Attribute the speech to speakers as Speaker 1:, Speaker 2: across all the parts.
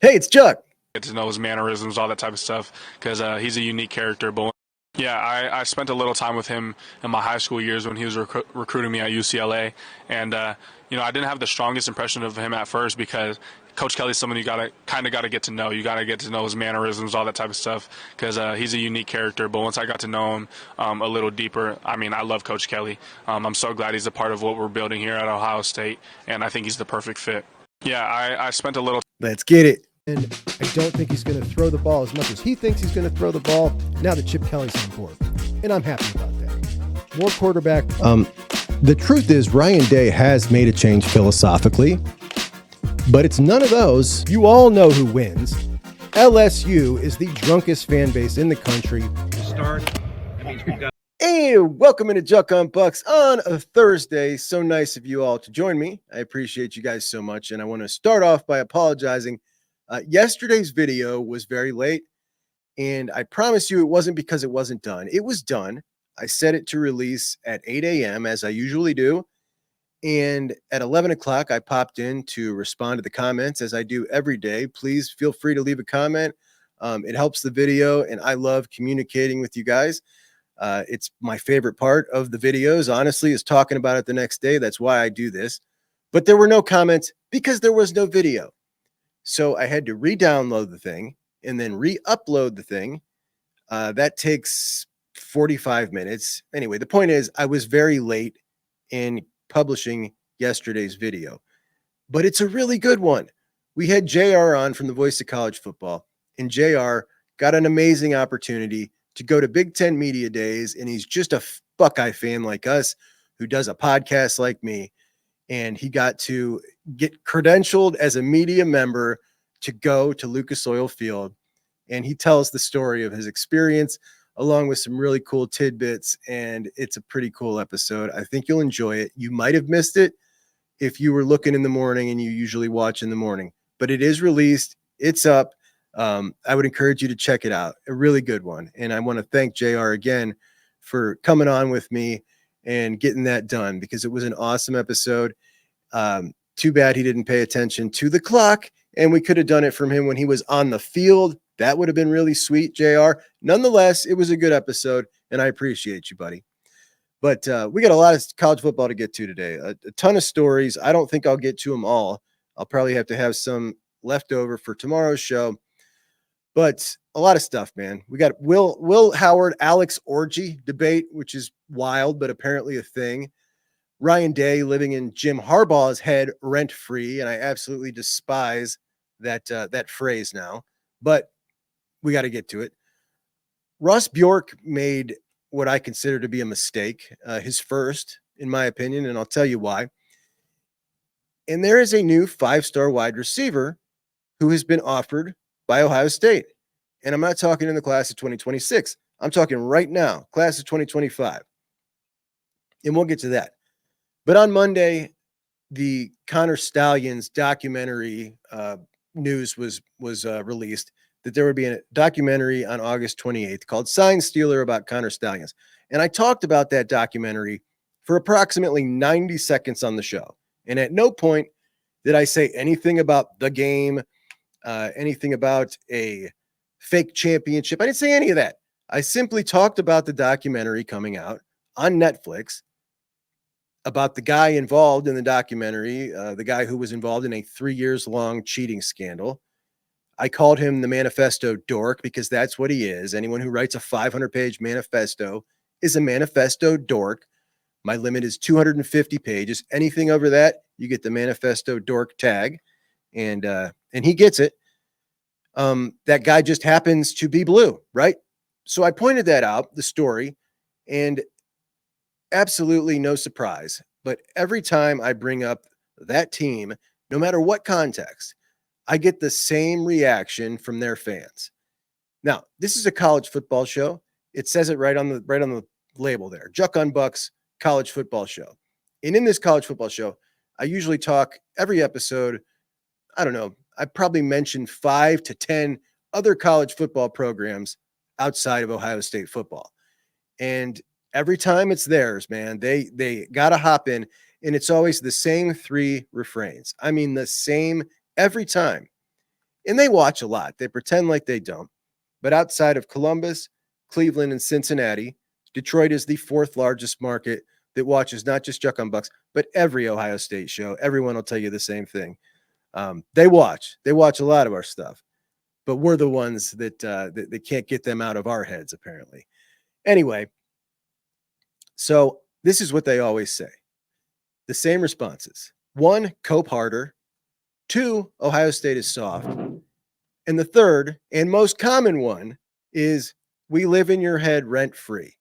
Speaker 1: Hey, it's Juck.
Speaker 2: Get to know his mannerisms, all that type of stuff, because he's a unique character. But yeah, I spent a little time with him in my high school years when he was recruiting me at UCLA, and I didn't have the strongest impression of him at first because Coach Kelly's someone you gotta get to know. You gotta get to know his mannerisms, all that type of stuff, because he's a unique character. But once I got to know him a little deeper, I mean, I love Coach Kelly. I'm so glad he's a part of what we're building here at Ohio State, and I think he's the perfect fit. Yeah, I spent a little.
Speaker 1: Let's get it. And I don't think he's going to throw the ball as much as he thinks he's going to throw the ball now that Chip Kelly's on board. And I'm happy about that. More quarterback. The truth is Ryan Day has made a change philosophically, but it's none of those. You all know who wins. LSU is the drunkest fan base in the country. Hey, welcome into Juck on Bucks on a Thursday. So nice of you all to join me. I appreciate you guys so much. And I want to start off by apologizing. Yesterday's video was very late, and I promise you it wasn't because it wasn't done. It was done. I set it to release at 8 a.m. as I usually do, and at 11 o'clock I popped in to respond to the comments as I do every day. Please feel free to leave a comment. It helps the video, and I love communicating with you guys. It's my favorite part of the videos, honestly, is talking about it the next day. That's why I do this. But there were no comments because there was no video. So I had to re-download the thing and then re-upload the thing. That takes 45 minutes. Anyway, the point is I was very late in publishing yesterday's video, but it's a really good one. We had JR on from the Voice of College Football, and JR got an amazing opportunity to go to Big Ten Media Days, and he's just a Buckeye fan like us who does a podcast like me. And he got to get credentialed as a media member to go to Lucas Oil Field. And he tells the story of his experience along with some really cool tidbits. And it's a pretty cool episode. I think you'll enjoy it. You might have missed it if you were looking in the morning, and you usually watch in the morning, but it is released. It's up. I would encourage you to check it out. A really good one. And I want to thank JR again for coming on with me and getting that done, because it was an awesome episode. Too bad he didn't pay attention to the clock, and we could have done it from him when he was on the field. That would have been really sweet, JR. Nonetheless, it was a good episode, and I appreciate you, buddy. But we got a lot of college football to get to today. A ton of stories. I don't think I'll get to them all. I'll probably have to have some left over for tomorrow's show. But a lot of stuff, man. We got Will Howard, Alex Orgy debate, which is wild, but apparently a thing. Ryan Day living in Jim Harbaugh's head rent-free, and I absolutely despise that phrase now. But we got to get to it. Ross Bjork made what I consider to be a mistake, his first, in my opinion, and I'll tell you why. And there is a new 5-star wide receiver who has been offered by Ohio State. And I'm not talking in the class of 2026. I'm talking right now, class of 2025. And we'll get to that. But on Monday, the Connor Stallions documentary news was released that there would be a documentary on August 28th called Sign Stealer about Connor Stallions. And I talked about that documentary for approximately 90 seconds on the show. And at no point did I say anything about the game, anything about a fake championship. I didn't say any of that. I simply talked about the documentary coming out on Netflix, about the guy involved in the documentary, the guy who was involved in a 3 years long cheating scandal. I called him the manifesto dork because that's what he is. Anyone who writes a 500-page manifesto is a manifesto dork. My limit is 250 pages. Anything over that, you get the manifesto dork tag, and he gets it. That guy just happens to be blue, right? So I pointed that out, the story, and absolutely no surprise. But every time I bring up that team, no matter what context, I get the same reaction from their fans. Now, this is a college football show. It says it right on the label there. Juck on Bucks college football show. And in this college football show, I usually talk every episode. I don't know. I probably mentioned 5 to 10 other college football programs outside of Ohio State football. And every time it's theirs, man, they got to hop in, and it's always the same 3 refrains. I mean, the same every time. And they watch a lot. They pretend like they don't. But outside of Columbus, Cleveland, and Cincinnati, Detroit is the fourth largest market that watches not just Juck on Bucks, but every Ohio State show. Everyone will tell you the same thing. They watch a lot of our stuff, but we're the ones that can't get them out of our heads, apparently. Anyway, so this is what they always say. The same responses. 1, cope harder. 2, Ohio State is soft. And the third and most common one is we live in your head rent-free.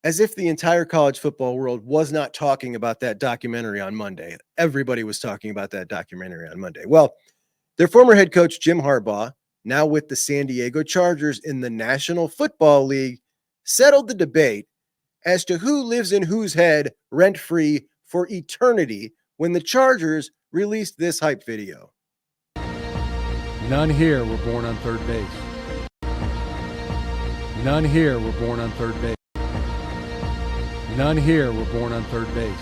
Speaker 1: As if the entire college football world was not talking about that documentary on Monday. Everybody was talking about that documentary on Monday. Well, their former head coach, Jim Harbaugh, now with the San Diego Chargers in the National Football League, settled the debate as to who lives in whose head rent-free for eternity when the Chargers released this hype video.
Speaker 3: None here were born on third base. None here were born on third base. None here were born on third base,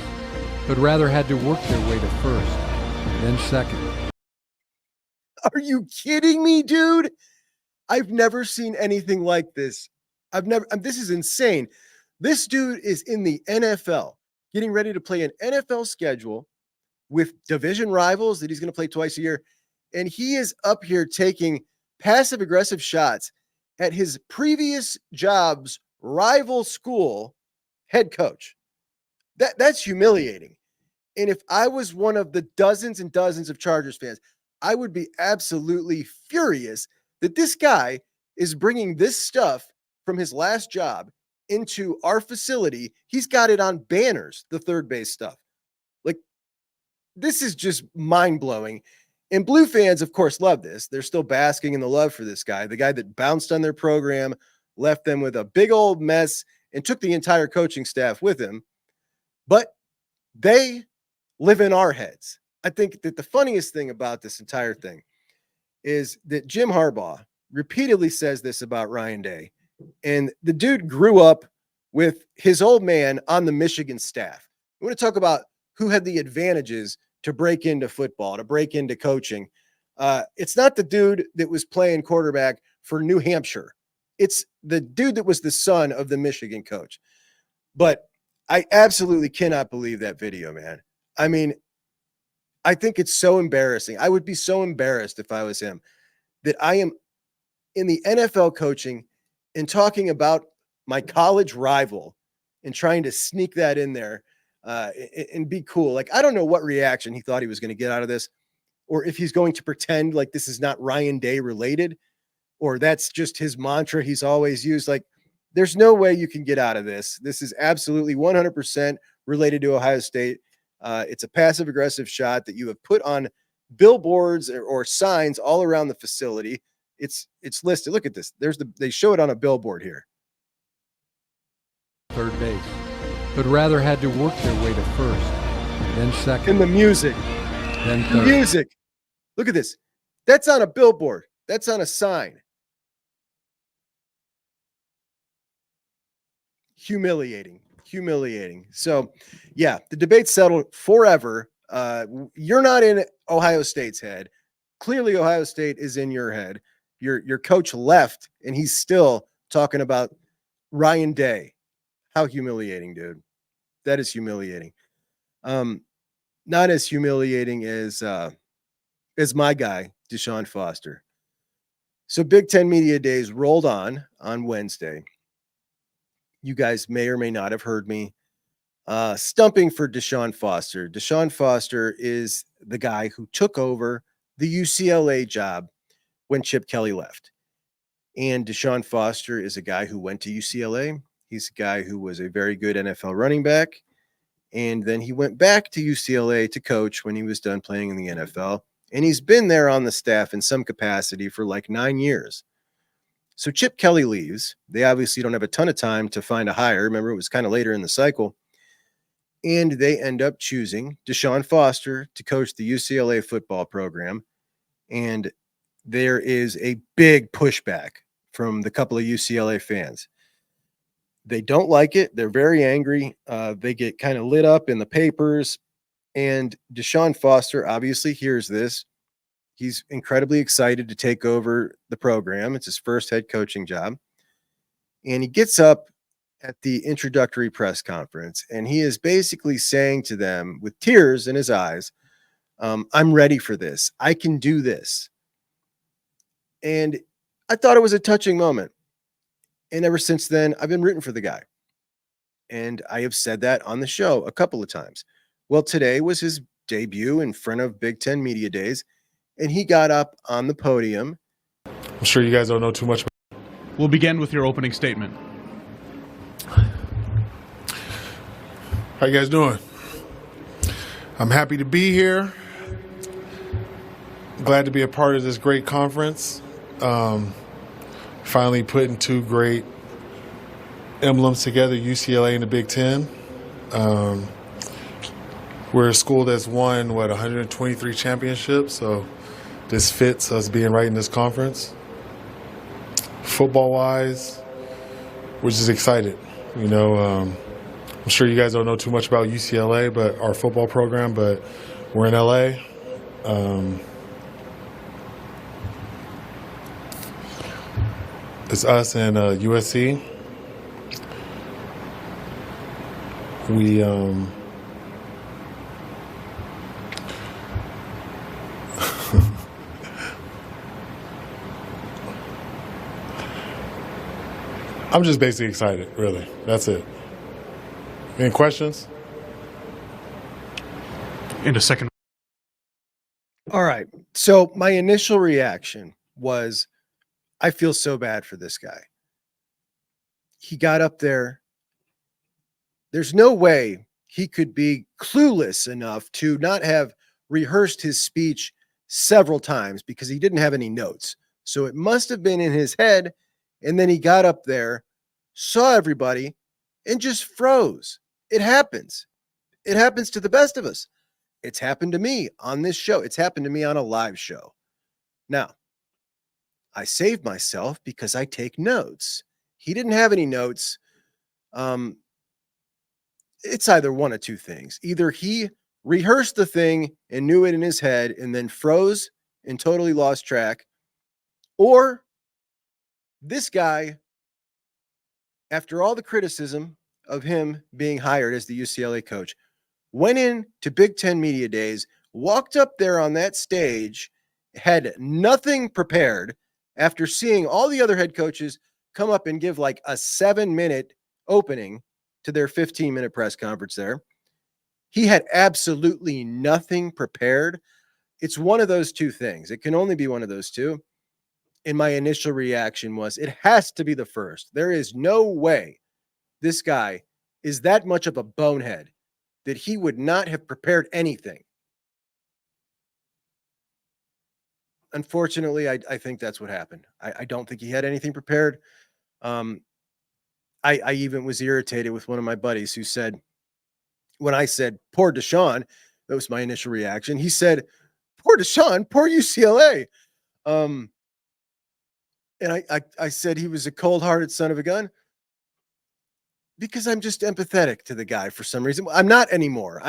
Speaker 3: but rather had to work their way to first, then second.
Speaker 1: Are you kidding me, dude? I've never seen anything like this. This is insane. This dude is in the NFL, getting ready to play an NFL schedule with division rivals that he's going to play twice a year. And he is up here taking passive aggressive shots at his previous job's rival school head coach. That's humiliating. And if I was one of the dozens and dozens of Chargers fans, I would be absolutely furious that this guy is bringing this stuff from his last job into our facility. He's got it on banners, the third base stuff. Like, this is just mind-blowing. And Blue fans, of course, love this. They're still basking in the love for this guy, the guy that bounced on their program, left them with a big old mess, and took the entire coaching staff with him. But they live in our heads. I think that the funniest thing about this entire thing is that Jim Harbaugh repeatedly says this about Ryan Day. And the dude grew up with his old man on the Michigan staff. We want to talk about who had the advantages to break into football, to break into coaching. It's not the dude that was playing quarterback for New Hampshire. It's the dude that was the son of the Michigan coach. But I absolutely cannot believe that video, man. I mean, I think it's so embarrassing. I would be so embarrassed if I was him, that I am in the NFL coaching and talking about my college rival and trying to sneak that in there and be cool. Like, I don't know what reaction he thought he was going to get out of this, or if he's going to pretend like this is not Ryan Day related, or that's just his mantra he's always used. Like, there's no way you can get out of this. This is absolutely 100% related to Ohio State. It's a passive aggressive shot that you have put on billboards or signs all around the facility. It's listed. Look at this. They show it on a billboard here.
Speaker 3: Third base, but rather had to work their way to first, then second.
Speaker 1: And the music.
Speaker 3: Then third.
Speaker 1: Music. Look at this. That's on a billboard. That's on a sign. Humiliating. So, yeah, the debate settled forever. You're not in Ohio State's head. Clearly, Ohio State is in your head. Your coach left, and he's still talking about Ryan Day. How humiliating, dude. That is humiliating. Not as humiliating as my guy, Deshaun Foster. So Big Ten Media Days rolled on Wednesday. You guys may or may not have heard me stumping for Deshaun Foster. Deshaun Foster is the guy who took over the UCLA job when Chip Kelly left. And Deshaun Foster is a guy who went to UCLA. He's a guy who was a very good NFL running back. And then he went back to UCLA to coach when he was done playing in the NFL. And he's been there on the staff in some capacity for like 9 years. So Chip Kelly leaves. They obviously don't have a ton of time to find a hire. Remember, it was kind of later in the cycle. And they end up choosing Deshaun Foster to coach the UCLA football program. And there is a big pushback from the couple of UCLA fans. They don't like it. They're very angry. They get kind of lit up in the papers. And Deshaun Foster obviously hears this. He's incredibly excited to take over the program. It's his first head coaching job. And he gets up at the introductory press conference, and he is basically saying to them with tears in his eyes, I'm ready for this. I can do this. And I thought it was a touching moment. And ever since then, I've been rooting for the guy. And I have said that on the show a couple of times. Well, today was his debut in front of Big Ten Media Days, and he got up on the podium.
Speaker 4: I'm sure you guys don't know too much.
Speaker 5: We'll begin with your opening statement.
Speaker 4: How you guys doing? I'm happy to be here. Glad to be a part of this great conference. Finally putting two great emblems together, UCLA and the Big Ten. We're a school that's won, 123 championships, so this fits us being right in this conference. Football-wise, we're just excited. I'm sure you guys don't know too much about UCLA, but our football program, but we're in LA. It's us and USC. I'm just basically excited, really. That's it. Any questions?
Speaker 5: In a second.
Speaker 1: All right. So my initial reaction was, I feel so bad for this guy. He got up there. There's no way he could be clueless enough to not have rehearsed his speech several times because he didn't have any notes. So it must have been in his head. And then he got up there, saw everybody, and just froze. It happens. It happens to the best of us. It's happened to me on this show. It's happened to me on a live show. Now, I saved myself because I take notes. He didn't have any notes. It's either one of two things. Either he rehearsed the thing and knew it in his head and then froze and totally lost track, or this guy, after all the criticism of him being hired as the UCLA coach, went in to Big Ten Media Days, walked up there on that stage, had nothing prepared after seeing all the other head coaches come up and give like a 7-minute opening to their 15-minute press conference there. He had absolutely nothing prepared. It's one of those two things. It can only be one of those two. And my initial reaction was, it has to be the first. There is no way this guy is that much of a bonehead that he would not have prepared anything. Unfortunately, I think that's what happened. I don't think he had anything prepared. I even was irritated with one of my buddies who said, when I said, poor Deshaun, that was my initial reaction. He said, poor Deshaun, poor UCLA. And I said he was a cold-hearted son of a gun because I'm just empathetic to the guy for some reason. I'm not anymore.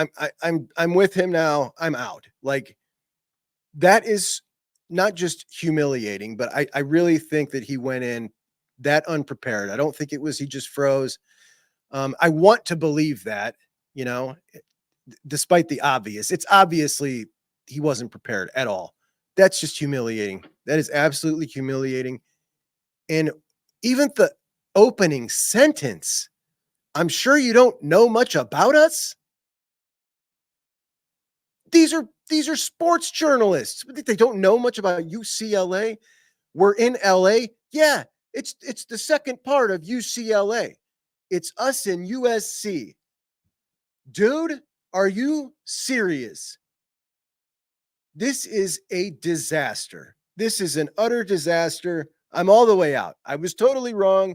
Speaker 1: I'm with him now. I'm out. Like, that is not just humiliating, but I really think that he went in that unprepared. I don't think it was he just froze. I want to believe that, despite the obvious. It's obviously he wasn't prepared at all. That's just humiliating. That is absolutely humiliating. And even the opening sentence, I'm sure you don't know much about us. These are sports journalists. They don't know much about UCLA. We're in LA. Yeah, it's the second part of UCLA. It's us and USC. Dude, are you serious? This is a disaster. This is an utter disaster. I'm all the way out. I was totally wrong.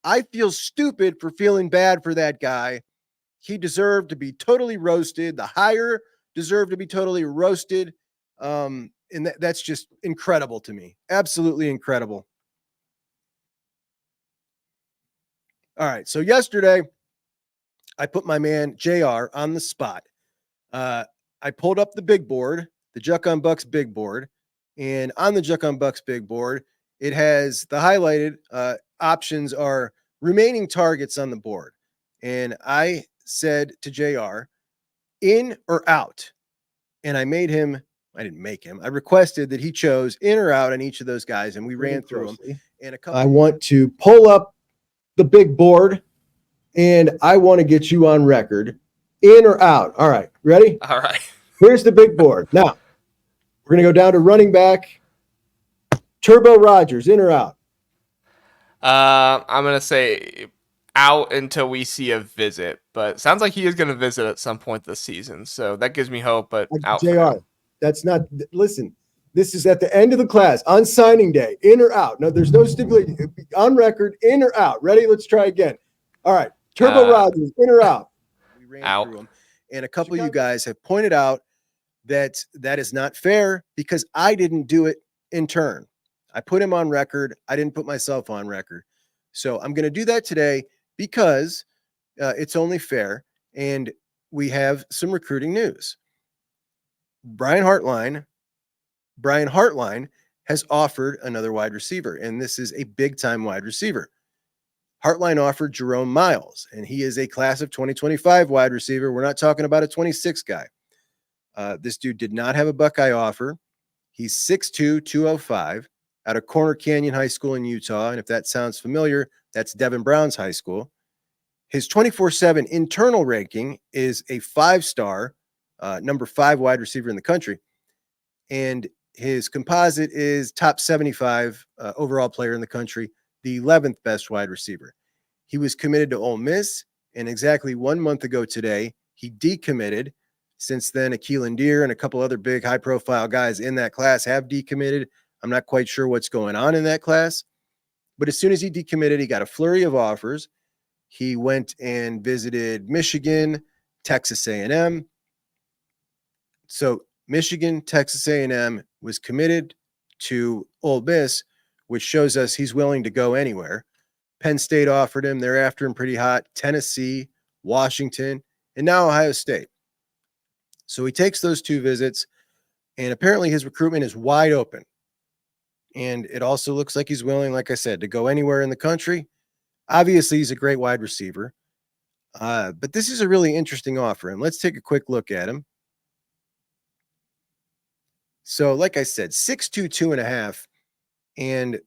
Speaker 1: I feel stupid for feeling bad for that guy. He deserved to be totally roasted. The hire deserved to be totally roasted. And that's just incredible to me. Absolutely incredible. All right. So yesterday, I put my man JR on the spot. I pulled up the big board, the JUCK on Bucks big board, And on the JUCK on Bucks big board, it has the highlighted options are remaining targets on the board. And I said to JR, in or out. And I didn't make him. I requested that he chose in or out on each of those guys. And we ran through them. And I want to pull up the big board and I want to get you on record. In or out. All right. Ready?
Speaker 6: All right.
Speaker 1: Here's the big board. Now, we're going to go down to running back. Turbo Rogers, in or out?
Speaker 6: I'm going to say out until we see a visit, but sounds like he is going to visit at some point this season. So that gives me hope, but out.
Speaker 1: JR, that's not, listen, this is at the end of the class on signing day, in or out. No, there's no stipulation on record, in or out. Ready? Let's try again. All right. Turbo Rogers, in or out? We ran
Speaker 6: out.
Speaker 1: Through them. And a couple of you guys have pointed out that is not fair because I didn't do it in turn. I put him on record. I didn't put myself on record. So I'm going to do that today because it's only fair. And we have some recruiting news. Brian Hartline has offered another wide receiver, and this is a big-time wide receiver. Hartline offered Jerome Myles, and he is a class of 2025 wide receiver. We're not talking about a 26 guy. This dude did not have a Buckeye offer. He's 6'2", 205 out of Corner Canyon High School in Utah. And if that sounds familiar, that's Devin Brown's high school. His 24/7 internal ranking is a 5-star, number 5 wide receiver in the country. And his composite is top 75 overall player in the country, the 11th best wide receiver. He was committed to Ole Miss, and exactly 1 month ago today, he decommitted. Since then, Akylin Deer and a couple other big high-profile guys in that class have decommitted. I'm not quite sure what's going on in that class. But as soon as he decommitted, he got a flurry of offers. He went and visited Michigan, Texas A&M. So Michigan, Texas A&M was committed to Ole Miss, which shows us he's willing to go anywhere. Penn State offered him. They're after him pretty hot. Tennessee, Washington, and now Ohio State. So he takes those 2 visits, and apparently his recruitment is wide open. And it also looks like he's willing, like I said, to go anywhere in the country. Obviously, he's a great wide receiver. But this is a really interesting offer, and let's take a quick look at him. So, like I said, 6'2", 2.5. And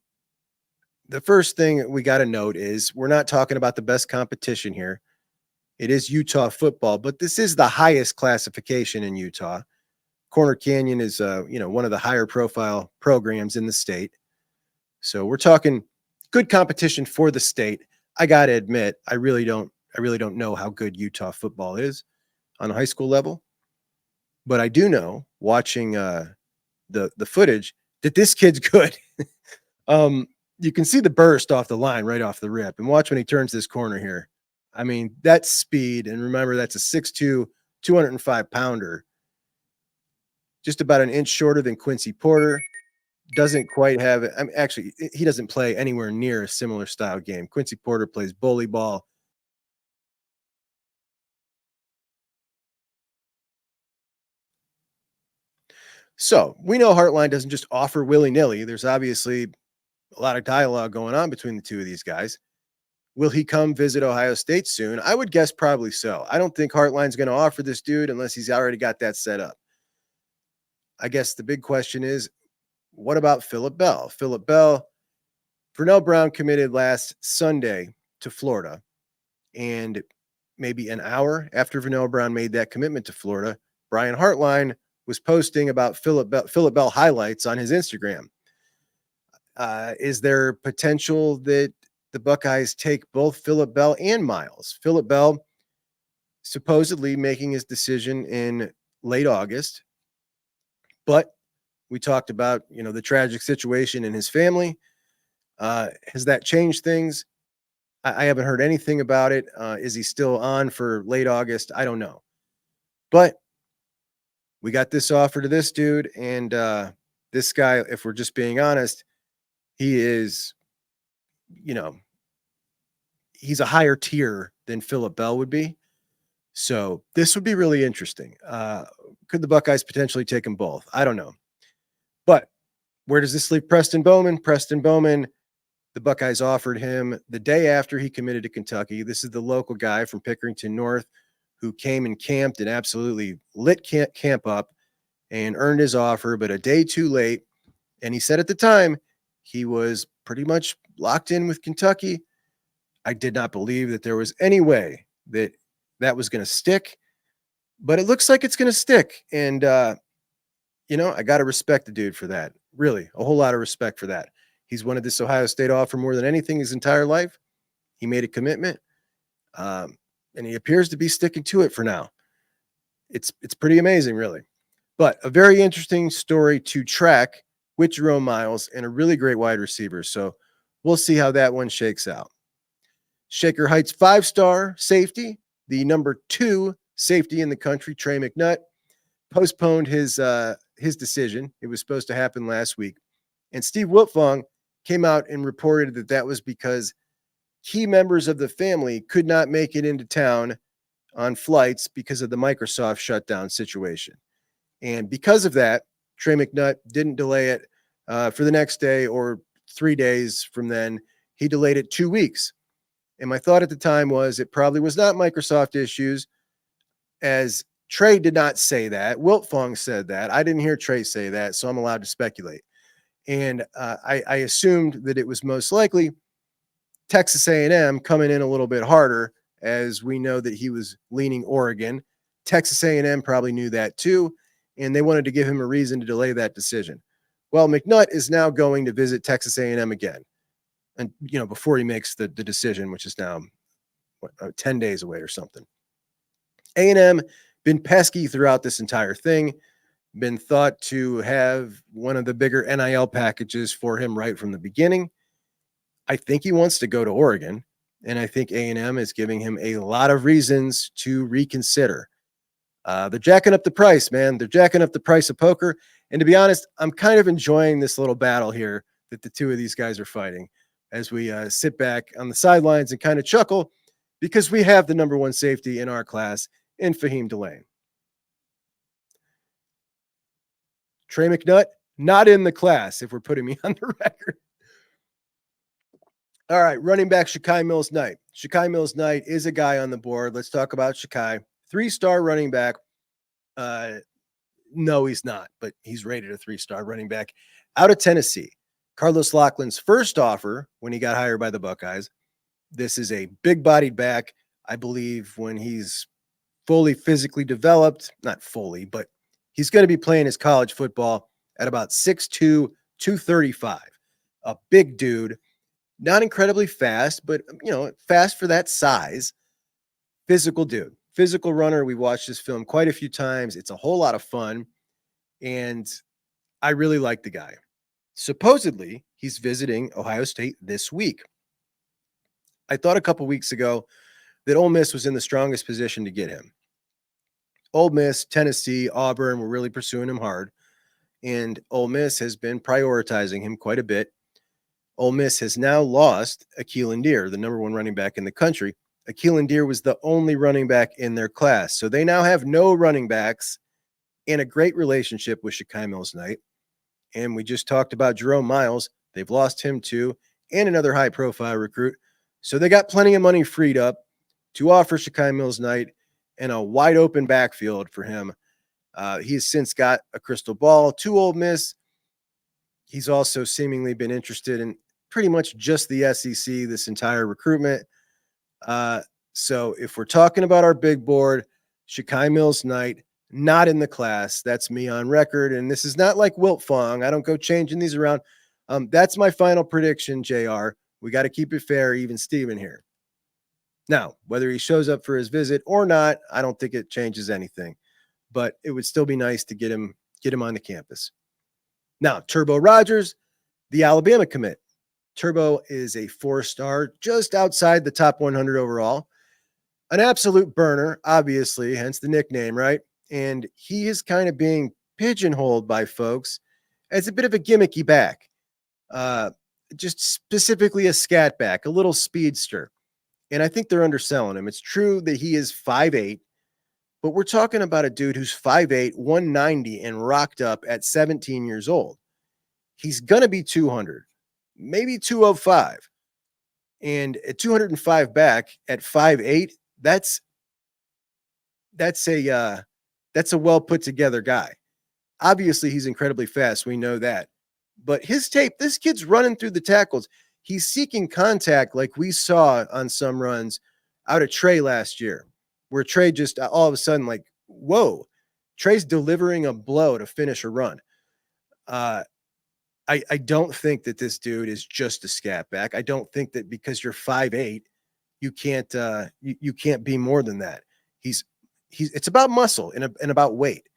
Speaker 1: the first thing we got to note is we're not talking about the best competition here. It is Utah football, but this is the highest classification in Utah. Corner Canyon is, one of the higher profile programs in the state. So we're talking good competition for the state. I got to admit, I really don't know how good Utah football is on a high school level, but I do know watching the footage that this kid's good. You can see the burst off the line right off the rip, and watch when he turns this corner here. I mean, that's speed. And remember, that's a 6'2", 205-pounder. Just about an inch shorter than Quincy Porter. Doesn't quite have it. I mean, actually, he doesn't play anywhere near a similar style game. Quincy Porter plays bully ball. So we know Hartline doesn't just offer willy-nilly. There's obviously a lot of dialogue going on between the two of these guys. Will he come visit Ohio State soon? I would guess probably so. I don't think Hartline's going to offer this dude unless he's already got that set up. I guess the big question is, what about Phillip Bell? Phillip Bell, Vernell Brown committed last Sunday to Florida. And maybe an hour after Vernell Brown made that commitment to Florida, Brian Hartline was posting about Phillip Bell highlights on his Instagram. Is there potential that the Buckeyes take both Phillip Bell and Myles? Phillip Bell supposedly making his decision in late August, but we talked about, the tragic situation in his family. Has that changed things? I haven't heard anything about it. Is he still on for late August? I don't know. But we got this offer to this dude, and this guy, if we're just being honest, he is, he's a higher tier than Phillip Bell would be. So this would be really interesting. Could the Buckeyes potentially take them both? I don't know. But Where does this leave Preston Bowman? Preston Bowman, the Buckeyes offered him the day after he committed to Kentucky. This is the local guy from Pickerington North who came and camped and absolutely lit camp up and earned his offer, but a day too late. And he said at the time he was pretty much locked in with Kentucky. I did not believe that there was any way that that was going to stick, but it looks like it's going to stick. And, I got to respect the dude for that. Really, a whole lot of respect for that. He's wanted this Ohio State offer more than anything his entire life. He made a commitment, and he appears to be sticking to it for now. It's pretty amazing, really. But a very interesting story to track with Jerome Myles and a really great wide receiver. So we'll see how that one shakes out. Shaker Heights 5-star safety, the number 2 safety in the country, Trey McNutt, postponed his decision. It was supposed to happen last week. And Steve Wiltfong came out and reported that that was because key members of the family could not make it into town on flights because of the Microsoft shutdown situation. And because of that, Trey McNutt didn't delay it for the next day or 3 days from then. He delayed it 2 weeks. And my thought at the time was it probably was not Microsoft issues, as Trey did not say that. Wiltfong said that. I didn't hear Trey say that, so I'm allowed to speculate. And I assumed that it was most likely Texas A&M coming in a little bit harder, as we know that he was leaning Oregon. Texas A&M probably knew that too, and they wanted to give him a reason to delay that decision. Well, McNutt is now going to visit Texas A&M again, and before he makes the decision, which is now 10 days away or something. A&M been pesky throughout this entire thing, been thought to have one of the bigger NIL packages for him right from the beginning. I think he wants to go to Oregon, and I think A&M is giving him a lot of reasons to reconsider. They're jacking up the price, man. They're jacking up the price of poker. And to be honest, I'm kind of enjoying this little battle here that the two of these guys are fighting as we sit back on the sidelines and kind of chuckle, because we have the number 1 safety in our class in Faheem Delane. Trey McNutt, not in the class, if we're putting me on the record. All right, running back Shekai Mills-knight. Shekai Mills-knight is a guy on the board. Let's talk about Shekai. 3-star running back. No, he's not, but he's rated a 3-star running back out of Tennessee. Carlos Loughlin's first offer when he got hired by the Buckeyes. This is a big-bodied back. I believe when he's fully physically developed, not fully, but he's going to be playing his college football at about 6'2", 235. A big dude, not incredibly fast, but fast for that size. Physical dude, physical runner. We watched this film quite a few times. It's a whole lot of fun, and I really like the guy. Supposedly, he's visiting Ohio State this week. I thought a couple weeks ago that Ole Miss was in the strongest position to get him. Ole Miss, Tennessee, Auburn were really pursuing him hard, and Ole Miss has been prioritizing him quite a bit. Ole Miss has now lost Akylin Deer, the number 1 running back in the country. Akylin Deer was the only running back in their class, so they now have no running backs and a great relationship with Shekai Mills-knight. And we just talked about Jerome Myles. They've lost him too, and another high-profile recruit. So they got plenty of money freed up to offer Shekai Mills-knight and a wide open backfield for him. He's since got a crystal ball to Ole Miss. He's also seemingly been interested in pretty much just the SEC this entire recruitment. So if we're talking about our big board, Shekai Mills-knight, not in the class. That's me on record. And this is not like Wiltfong. I don't go changing these around. That's my final prediction, JR. We got to keep it fair, even Steven here. Now, whether he shows up for his visit or not, I don't think it changes anything, but it would still be nice to get him on the campus. Now, Turbo Rogers, the Alabama commit. Turbo is a 4-star, just outside the top 100 overall. An absolute burner, obviously, hence the nickname, right? And he is kind of being pigeonholed by folks as a bit of a gimmicky back. Just specifically a scat back, a little speedster. And I think they're underselling him. It's true that he is 5'8", but we're talking about a dude who's 5'8", 190, and rocked up at 17 years old. he's going to be 200, maybe 205. And at 205 back at 5'8", that's a well put together guy. Obviously, he's incredibly fast. We know that. But his tape, this kid's running through the tackles. He's seeking contact like we saw on some runs out of Trey last year, where Trey just all of a sudden, like, whoa, Trey's delivering a blow to finish a run. I don't think that this dude is just a scat back. I don't think that because you're 5'8", you can't be more than that. It's about muscle and about weight.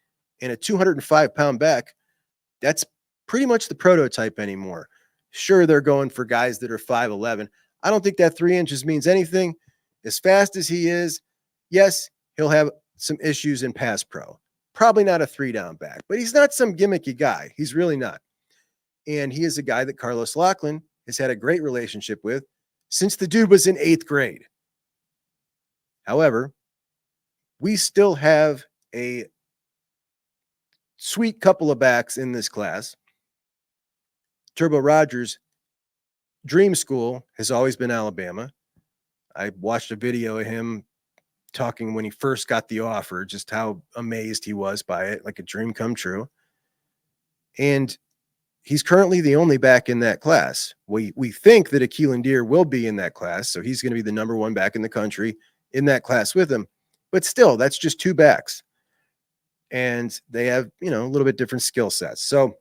Speaker 1: And a 205-pound back, that's pretty much the prototype anymore. Sure, they're going for guys that are 5'11". I don't think that 3 inches means anything. As fast as he is, yes, he'll have some issues in pass pro. Probably not a 3-down back, but he's not some gimmicky guy. He's really not. And he is a guy that Carlos Loughlin has had a great relationship with since the dude was in 8th grade. However, we still have a sweet couple of backs in this class. Turbo Rogers' dream school has always been Alabama. I watched a video of him talking when he first got the offer, just how amazed he was by it, like a dream come true. And he's currently the only back in that class. We think that Akylin Deer will be in that class, so he's going to be the number 1 back in the country in that class with him. But still, that's just 2 backs. And they have, a little bit different skill sets. So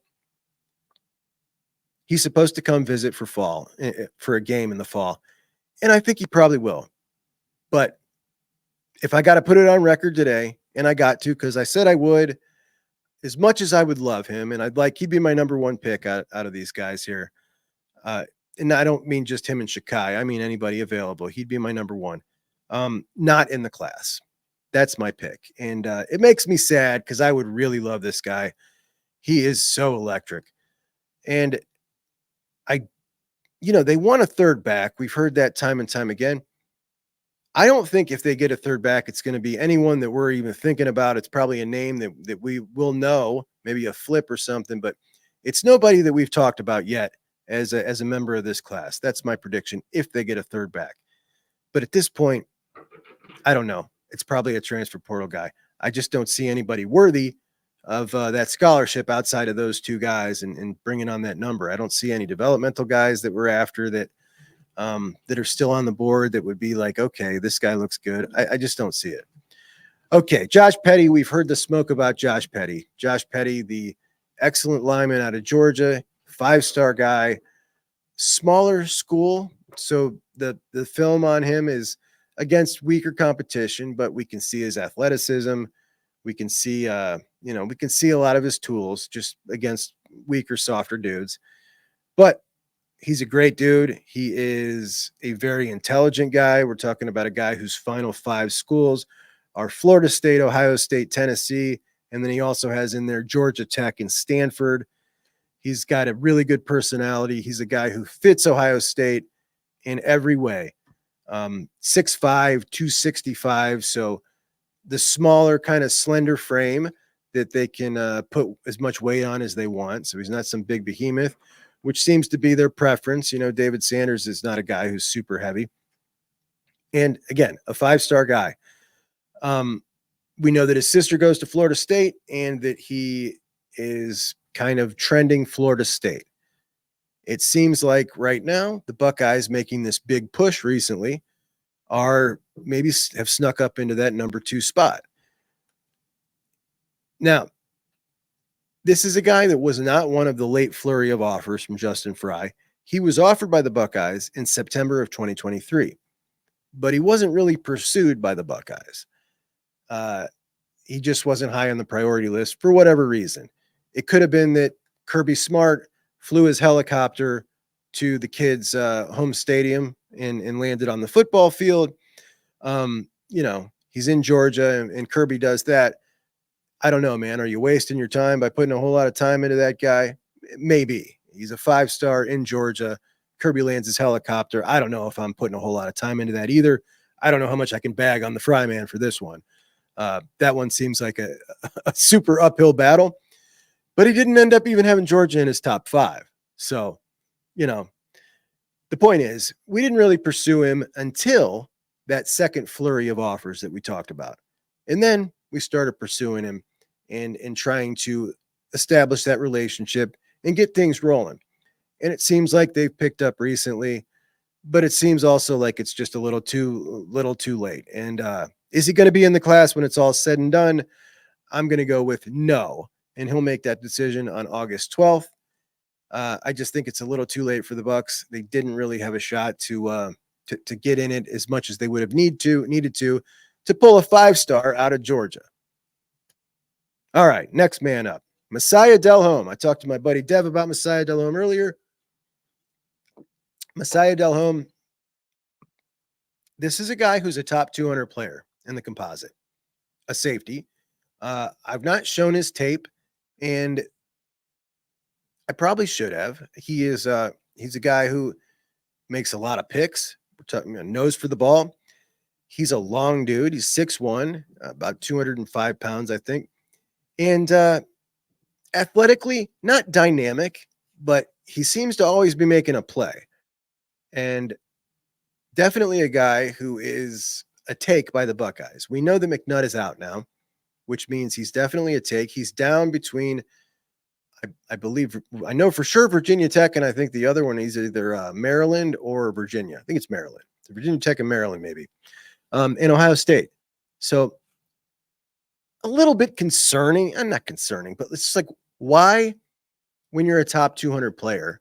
Speaker 1: he's supposed to come visit for a game in the fall. And I think he probably will. But if I got to put it on record today, and I got to because I said I would, as much as I would love him, and he'd be my number 1 pick out of these guys here. And I don't mean just him and Shekai. I mean anybody available. He'd be my number 1. Not in the class. That's my pick. And it makes me sad because I would really love this guy. He is so electric. And they want a 3rd back. We've heard that time and time again. I don't think if they get a 3rd back, it's going to be anyone that we're even thinking about. It's probably a name that we will know, maybe a flip or something, but it's nobody that we've talked about yet as a member of this class. That's my prediction if they get a 3rd back. But at this point, I don't know. It's probably a transfer portal guy. I just don't see anybody worthy of that scholarship outside of those 2 guys and bringing on that number. I don't see any developmental guys that we're after that are still on the board that would be like, okay, this guy looks good. I just don't see it. Okay, Josh Petty. We've heard the smoke about Josh Petty. Josh Petty, the excellent lineman out of Georgia, 5-star guy, smaller school. So the film on him is against weaker competition, but we can see his athleticism. We can see, we can see a lot of his tools just against weaker, softer dudes. But he's a great dude. He is a very intelligent guy. We're talking about a guy whose final 5 schools are Florida State, Ohio State, Tennessee, and then he also has in there Georgia Tech and Stanford. He's got a really good personality. He's a guy who fits Ohio State in every way. 6'5", 265. So the smaller kind of slender frame that they can put as much weight on as they want. So he's not some big behemoth, which seems to be their preference. David Sanders is not a guy who's super heavy. And again, a 5-star guy. We know that his sister goes to Florida State and that he is kind of trending Florida State. It seems like right now the Buckeyes making this big push recently are maybe have snuck up into that number 2 spot. Now, this is a guy that was not one of the late flurry of offers from Justin Fry. He was offered by the Buckeyes in September of 2023, but he wasn't really pursued by the Buckeyes. He just wasn't high on the priority list for whatever reason. It could have been that Kirby Smart flew his helicopter to the kid's home stadium and landed on the football field. He's in Georgia and Kirby does that. I don't know, man. Are you wasting your time by putting a whole lot of time into that guy? Maybe. He's a 5-star in Georgia. Kirby lands his helicopter. I don't know if I'm putting a whole lot of time into that either. I don't know how much I can bag on the Fry man for this one. That one seems like a super uphill battle, but he didn't end up even having Georgia in his top 5. So, the point is, we didn't really pursue him until that second flurry of offers that we talked about. And then we started pursuing him and trying to establish that relationship and get things rolling. And it seems like they've picked up recently, but it seems also like it's just a little too late. And is he going to be in the class when it's all said and done? I'm going to go with no. And he'll make that decision on August 12th. I just think it's a little too late for the Bucks. They didn't really have a shot to get in it as much as they would have needed to pull a 5-star out of Georgia. All right, next man up, Messiah Delhomme. I talked to my buddy Dev about Messiah Delhomme earlier. Messiah Delhomme, this is a guy who's a top 200 player in the composite, a safety. I've not shown his tape, and I probably should have. He's a guy who makes a lot of picks. We're talking nose for the ball. He's a long dude. He's 6'1", about 205 pounds, I think. And athletically, not dynamic, but he seems to always be making a play. And definitely a guy who is a take by the Buckeyes. We know that McNutt is out now, which means he's definitely a take. He's down between, I know for sure Virginia Tech, and I think the other one is either Maryland or Virginia. I think it's Maryland. It's Virginia Tech and Maryland, maybe. And Ohio State. So a little bit concerning. I'm not concerning, but it's just like, why, when you're a top 200 player,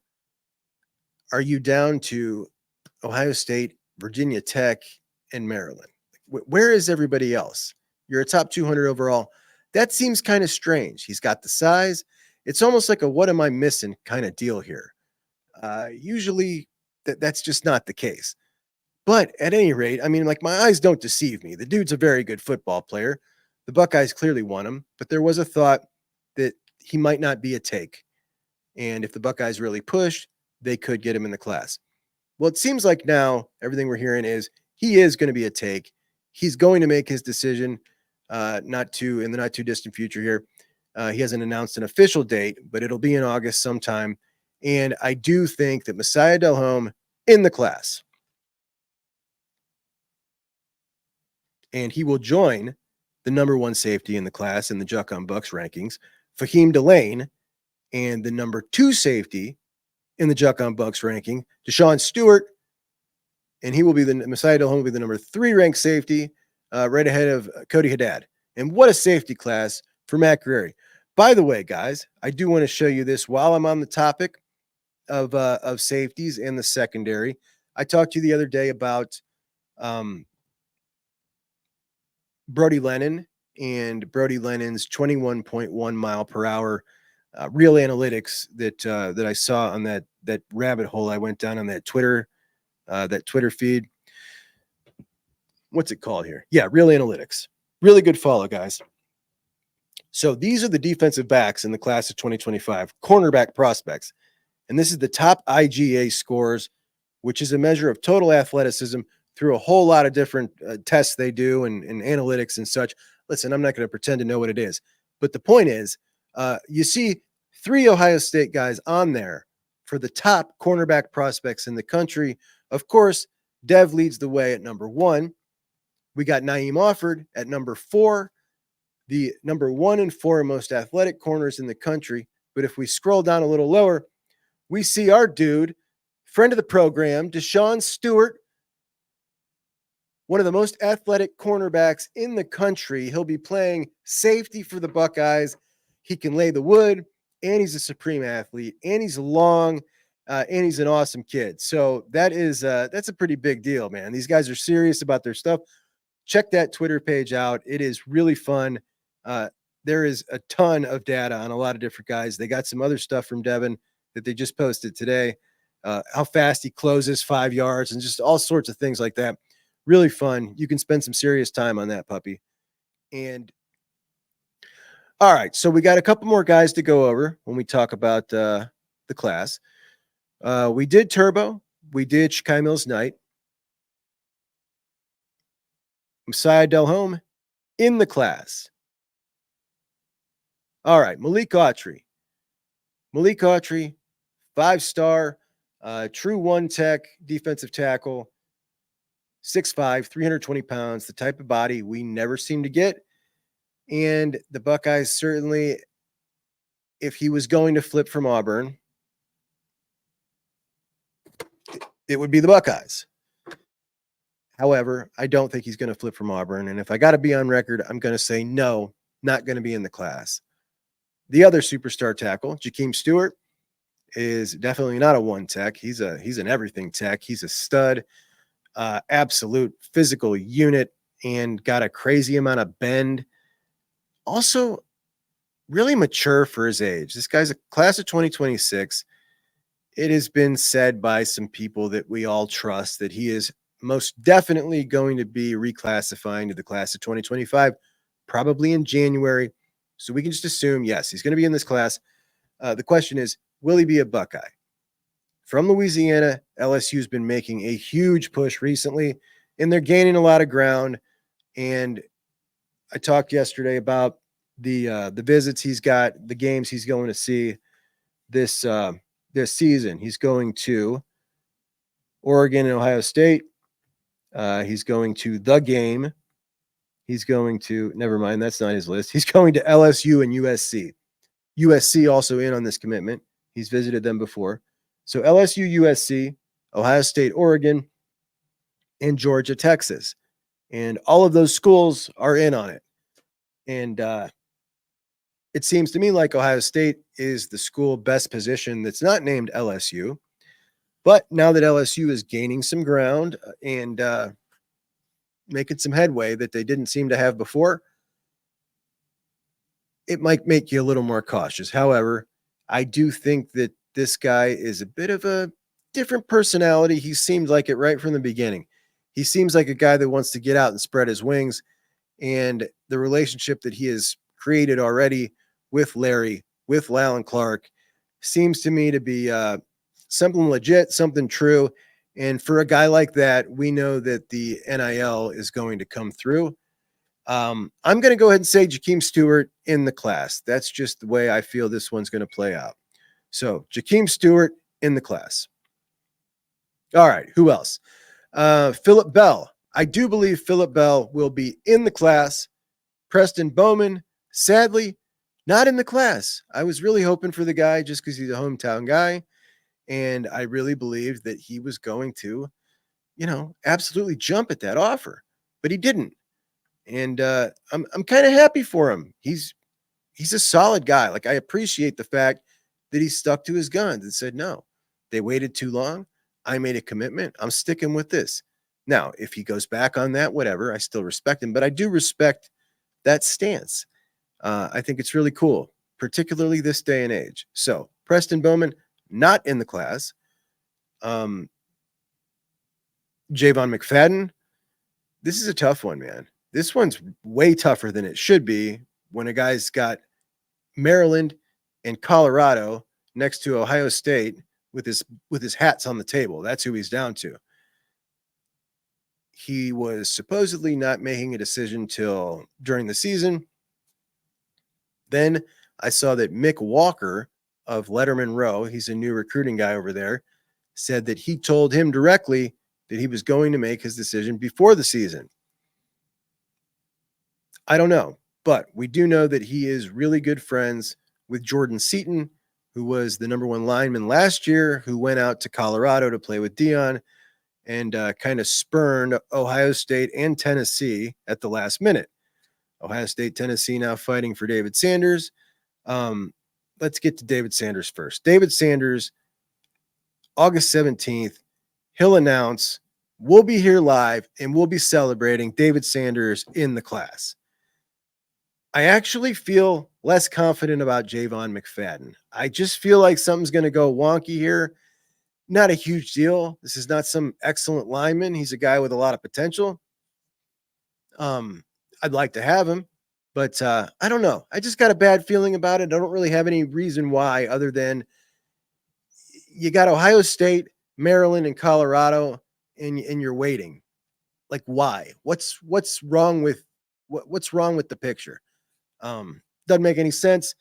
Speaker 1: are you down to Ohio State, Virginia Tech, and Maryland? Where is everybody else? You're a top 200 overall. That seems kind of strange. He's got the size. It's almost like a what am I missing kind of deal here. Usually that's just not the case. But at any rate, I mean, like, my eyes don't deceive me. The dude's a very good football player. The Buckeyes clearly want him, but there was a thought that he might not be a take. And if the Buckeyes really pushed, they could get him in the class. Well, it seems like now everything we're hearing is he is going to be a take. He's going to make his decision in the not too distant future here. He hasn't announced an official date, but it'll be in August sometime. And I do think that Messiah Delhomme in the class. And he will join the number 1 safety in the class in the JUCK on Bucks rankings, Faheem Delane, and the number 2 safety in the JUCK on Bucks ranking, Deshawn Stewart, and Messiah Delhomme will be the number 3 ranked safety, right ahead of Cody Haddad. And what a safety class for Matt Guerrieri. By the way, guys, I do want to show you this while I'm on the topic of safeties and the secondary. I talked to you the other day about Brody Lennon and Brody Lennon's 21.1 mile per hour real analytics that I saw on that rabbit hole I went down on that Twitter feed. What's it called here? Yeah, real analytics. Really good follow, guys. So these are the defensive backs in the class of 2025, cornerback prospects. And this is the top IGA scores, which is a measure of total athleticism through a whole lot of different tests they do and analytics and such. Listen, I'm not going to pretend to know what it is. But the point is, you see 3 Ohio State guys on there for the top cornerback prospects in the country. Of course, Dev leads the way at number 1. We got Naeem Offord at number 4, the number 1 and 4 most athletic corners in the country. But if we scroll down a little lower, we see our dude, friend of the program, Deshawn Stewart, one of the most athletic cornerbacks in the country. He'll be playing safety for the Buckeyes. He can lay the wood, and he's a supreme athlete, and he's long, and he's an awesome kid. So that's a pretty big deal, man. These guys are serious about their stuff. Check that Twitter page out. It is really fun. There is a ton of data on a lot of different guys. They got some other stuff from Devin that they just posted today. How fast he closes 5 yards and just all sorts of things like that. Really fun. You can spend some serious time on that puppy. And all right, so we got a couple more guys to go over when we talk about the class. We did Turbo. We did Shekai Mills-knight. Messiah Delhomme in the class. All right, Malik Autry. Malik Autry, 5-star, true one tech, defensive tackle, 6'5", 320 pounds, the type of body we never seem to get. And the Buckeyes certainly, if he was going to flip from Auburn, it would be the Buckeyes. However, I don't think he's going to flip from Auburn. And if I got to be on record, I'm going to say no, not going to be in the class. The other superstar tackle, Jahkeem Stewart, is definitely not a one tech. He's an everything tech. He's a stud, absolute physical unit, and got a crazy amount of bend. Also, really mature for his age. This guy's a class of 2026. It has been said by some people that we all trust that he is most definitely going to be reclassifying to the class of 2025, probably in January. So we can just assume, yes, he's going to be in this class. The question is, will he be a Buckeye? From Louisiana, LSU's been making a huge push recently, and they're gaining a lot of ground. And I talked yesterday about the visits he's got, the games he's going to see this season. He's going to Oregon and Ohio State. He's going to the game. He's going to, never mind, that's not his list. He's going to LSU and USC. USC also in on this commitment. He's visited them before. So LSU, USC, Ohio State, Oregon, and Georgia, Texas. And all of those schools are in on it. And it seems to me like Ohio State is the school best positioned that's not named LSU. But now that LSU is gaining some ground and making some headway that they didn't seem to have before, it might make you a little more cautious. However, I do think that this guy is a bit of a different personality. He seemed like it right from the beginning. He seems like a guy that wants to get out and spread his wings. And the relationship that he has created already with Larry, with Lyle Clark, seems to me to be something legit, something true. And for a guy like that, we know that the NIL is going to come through. I'm going to go ahead and say Jahkeem Stewart in the class. That's just the way I feel this one's going to play out. So Jahkeem Stewart in the class. All right, who else? Phillip Bell. I do believe Phillip Bell will be in the class. Preston Bowman, sadly, not in the class. I was really hoping for the guy just because he's a hometown guy. And I really believed that he was going to, absolutely jump at that offer, but he didn't. And I'm kind of happy for him. He's a solid guy. Like, I appreciate the fact that he stuck to his guns and said, no, they waited too long. I made a commitment. I'm sticking with this. Now, if he goes back on that, whatever, I still respect him, but I do respect that stance. I think it's really cool, particularly this day and age. So Preston Bowman, not in the class. Javon McFadden. This is a tough one, man. This one's way tougher than it should be when a guy's got Maryland and Colorado next to Ohio State with his hats on the table. That's who he's down to. He was supposedly not making a decision till during the season. Then I saw that Mick Walker of Letterman Row, he's a new recruiting guy over there, said that he told him directly that he was going to make his decision before the season. I don't know, but we do know that he is really good friends with Jordan Seaton, who was the number 1 lineman last year, who went out to Colorado to play with Dion and kind of spurned Ohio State and Tennessee at the last minute. Ohio State, Tennessee now fighting for David Sanders. Let's get to David Sanders first. David Sanders, August 17th, he'll announce, we'll be here live and we'll be celebrating David Sanders in the class. I actually feel less confident about Javon McFadden. I just feel like something's going to go wonky here. Not a huge deal. This is not some excellent lineman. He's a guy with a lot of potential. I'd like to have him, but I don't know. I just got a bad feeling about it. I don't really have any reason why other than you got Ohio State, Maryland, and Colorado, and you're waiting. Like, why? What's wrong with what's wrong with the picture? Doesn't make any sense.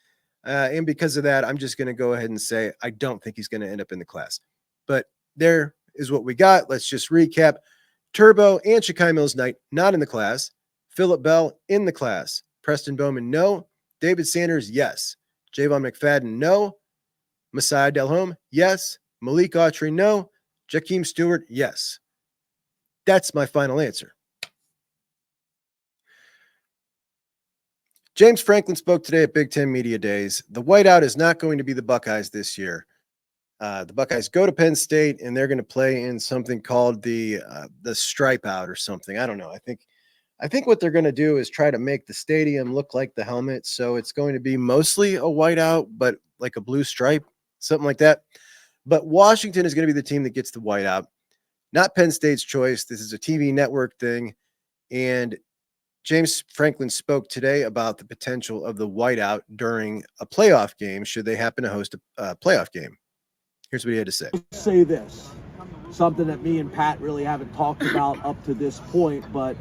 Speaker 1: And because of that, I'm just going to go ahead and say I don't think he's going to end up in the class. But there is what we got. Let's just recap. Turbo and Shekai Mills-knight not in the class. Phillip Bell in the class. Preston Bowman, no. David Sanders, yes. Javon McFadden, no. Messiah Delhomme, yes. Malik Autry, no. Jahkeem Stewart, yes. That's my final answer. James Franklin spoke today at Big Ten Media Days. The whiteout is not going to be the Buckeyes this year. The Buckeyes go to Penn State, and they're going to play in something called the stripe out or something. I don't know. I think what they're going to do is try to make the stadium look like the helmet. So it's going to be mostly a whiteout, but like a blue stripe, something like that. But Washington is going to be the team that gets the whiteout, not Penn State's choice. This is a TV network thing. And James Franklin spoke today about the potential of the whiteout during a playoff game, should they happen to host a playoff game. Here's what he had to say.
Speaker 7: Say this, something that me and Pat really haven't talked about up to this point, but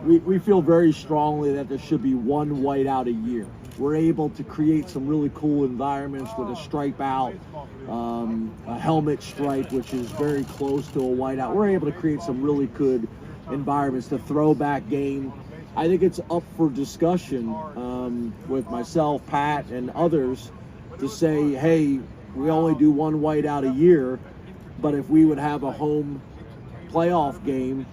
Speaker 7: we feel very strongly that there should be one whiteout a year. We're able to create some really cool environments with a stripe out, a helmet stripe, which is very close to a whiteout. We're able to create some really good environments, the throwback game. I think it's up for discussion with myself, Pat, and others to say, hey, we only do one whiteout a year, but if we would have a home playoff game,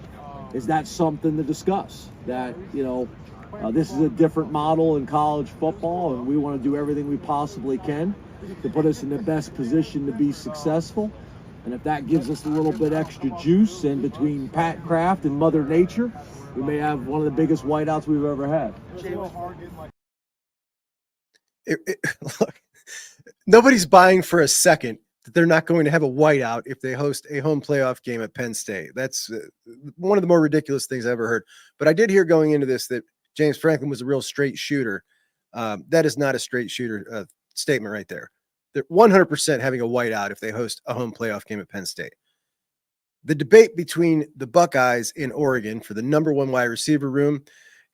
Speaker 7: is that something to discuss? That, this is a different model in college football, and we want to do everything we possibly can to put us in the best position to be successful. And if that gives us a little bit extra juice in between Pat Kraft and Mother Nature, we may have one of the biggest whiteouts we've ever had.
Speaker 1: Look, nobody's buying for a second that they're not going to have a whiteout if they host a home playoff game at Penn State. That's one of the more ridiculous things I've ever heard. But I did hear going into this that James Franklin was a real straight shooter. That is not a straight shooter statement right there. They're 100% having a whiteout if they host a home playoff game at Penn State. The debate between the Buckeyes and Oregon for the number one wide receiver room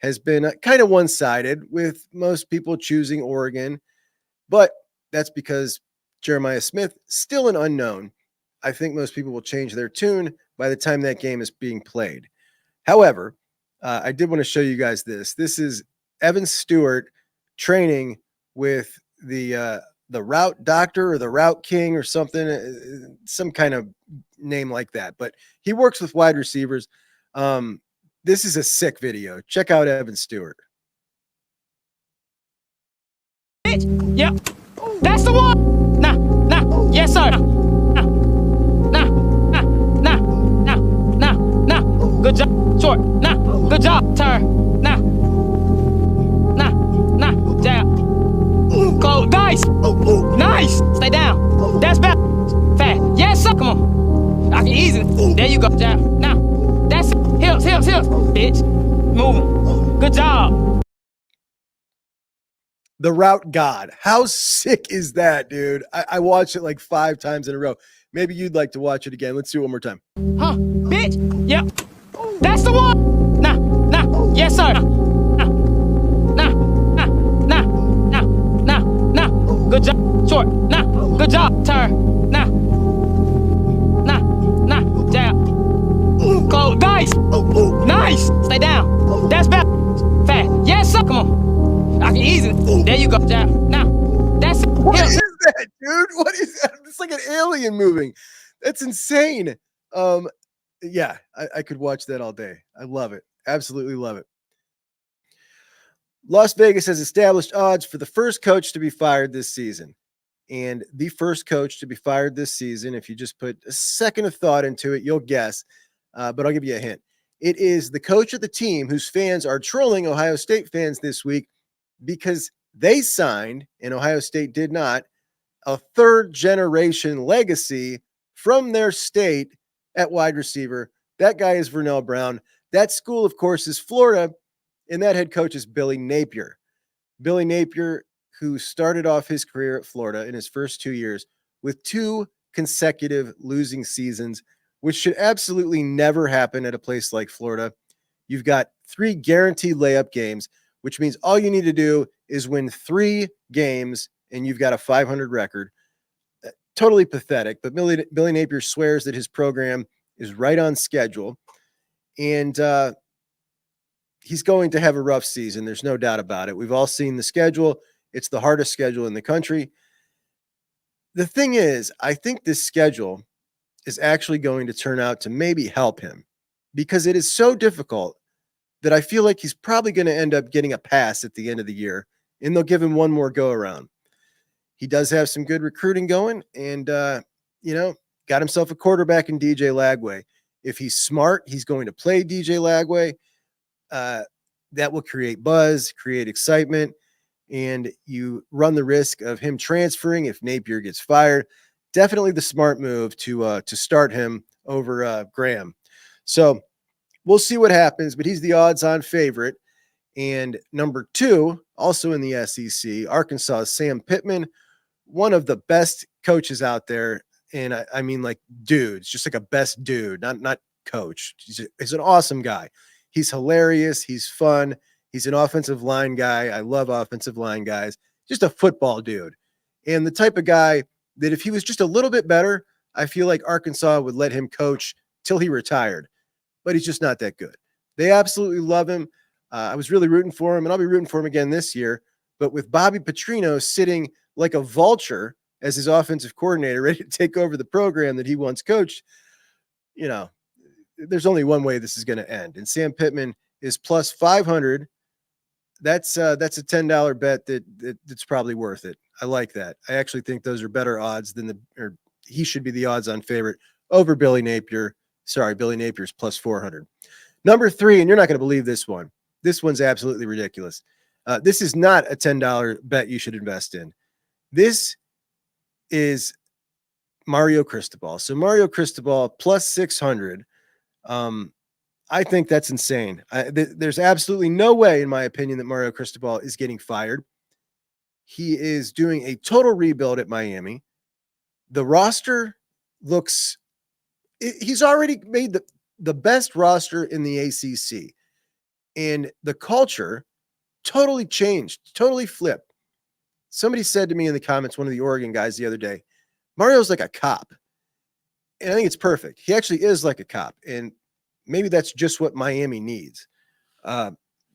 Speaker 1: has been kind of one-sided, with most people choosing Oregon, but that's because Jeremiah Smith, still an unknown. I think most people will change their tune by the time that game is being played. However, I did want to show you guys this. This is Evan Stewart training with the route doctor or the route king or something, some kind of name like that. But he works with wide receivers. This is a sick video. Check out Evan Stewart.
Speaker 8: Yep, that's the one. Nah, yes sir. Nah. Good job, short. Nah, good job, turn. Nah, jab. Cold, nice. Nice. Stay down. That's better. Fast. Yes sir. Come on. I can easy. There you go. Jab. Now, that's it. Hips, bitch. Moving. Good job.
Speaker 1: The route god. How sick is that, dude? I watched it like 5 times in a row. Maybe you'd like to watch it again. Let's do it one more time.
Speaker 8: Huh, bitch? Yep. That's the one. Nah. Yes, sir. Nah. Good job. Short. Nah. Good job. Turn. Nah. Jab. Cold. Nice. Nice. Stay down. That's better. Fast. Yes, sir. Come on. I can easy. There you go. Jab. Now. That's it.
Speaker 1: What is that, dude? What is that? It's like an alien moving. That's insane. Yeah, I could watch that all day. I love it. Absolutely love it. Las Vegas has established odds for the first coach to be fired this season. And the first coach to be fired this season, if you just put a second of thought into it, you'll guess. But I'll give you a hint. It is the coach of the team whose fans are trolling Ohio State fans this week because they signed, and Ohio State did not, a third-generation legacy from their state at wide receiver. That guy is Vernell Brown. That school, of course, is Florida, and that head coach is Billy Napier. Billy Napier, who started off his career at Florida in his first 2 years with 2 consecutive losing seasons, which should absolutely never happen at a place like Florida. You've got 3 guaranteed layup games, which means all you need to do is win 3 games and you've got a 500 record. Totally pathetic, but Billy Napier swears that his program is right on schedule, and he's going to have a rough season. There's no doubt about it. We've all seen the schedule. It's the hardest schedule in the country. The thing is, I think this schedule is actually going to turn out to maybe help him, because it is so difficult that I feel like he's probably going to end up getting a pass at the end of the year, and they'll give him one more go around. He does have some good recruiting going, and, got himself a quarterback in DJ Lagway. If he's smart, he's going to play DJ Lagway. That will create buzz, create excitement, and you run the risk of him transferring if Napier gets fired. Definitely the smart move to start him over Graham. So we'll see what happens, but he's the odds-on favorite. And number 2, also in the SEC, Arkansas, Sam Pittman, one of the best coaches out there. And I mean, like, dudes, just like a best dude, not coach. He's an awesome guy. He's hilarious. He's fun. He's an offensive line guy. I love offensive line guys. Just a football dude. And the type of guy that if he was just a little bit better, I feel like Arkansas would let him coach till he retired. But he's just not that good. They absolutely love him. I was really rooting for him, and I'll be rooting for him again this year. But with Bobby Petrino sitting like a vulture as his offensive coordinator, ready to take over the program that he once coached, there's only one way this is going to end. And Sam Pittman is plus 500. That's a $10 bet that's probably worth it. I like that. I actually think those are better odds than he should be the odds-on favorite over Billy Napier. Sorry, Billy Napier's plus 400. Number 3, and you're not going to believe this one. This one's absolutely ridiculous. This is not a $10 bet you should invest in. This is Mario Cristobal. So Mario Cristobal plus 600. I think that's insane. There's absolutely no way, in my opinion, that Mario Cristobal is getting fired. He is doing a total rebuild at Miami. The roster looks, he's already made the best roster in the ACC. And the culture totally changed, totally flipped. Somebody said to me in the comments, one of the Oregon guys the other day, Mario's like a cop. And I think it's perfect. He actually is like a cop. And maybe that's just what Miami needs.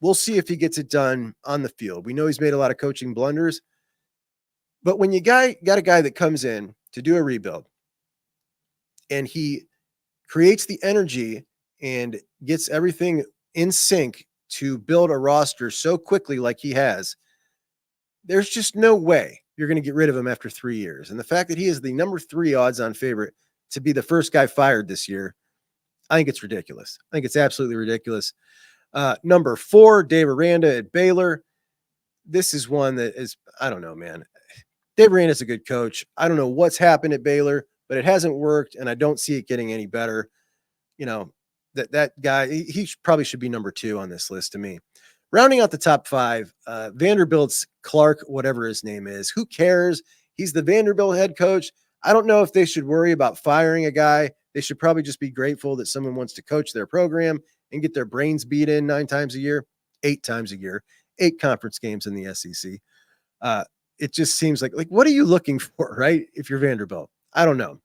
Speaker 1: We'll see if he gets it done on the field. We know he's made a lot of coaching blunders. But when you got a guy that comes in to do a rebuild and he creates the energy and gets everything in sync to build a roster so quickly like he has, there's just no way you're going to get rid of him after 3 years. And the fact that he is the number 3 odds-on favorite to be the first guy fired this year, I think it's ridiculous. I think it's absolutely ridiculous. Number 4, Dave Aranda at Baylor. This is one that is, I don't know, man. Dave Aranda's a good coach. I don't know what's happened at Baylor, but it hasn't worked, and I don't see it getting any better. That guy, he probably should be number 2 on this list to me. Rounding out the top 5, Vanderbilt's Clark, whatever his name is. Who cares? He's the Vanderbilt head coach. I don't know if they should worry about firing a guy. They should probably just be grateful that someone wants to coach their program and get their brains beat in 8 times a year, 8 conference games in the SEC. It just seems like what are you looking for, right? If you're Vanderbilt, I don't know.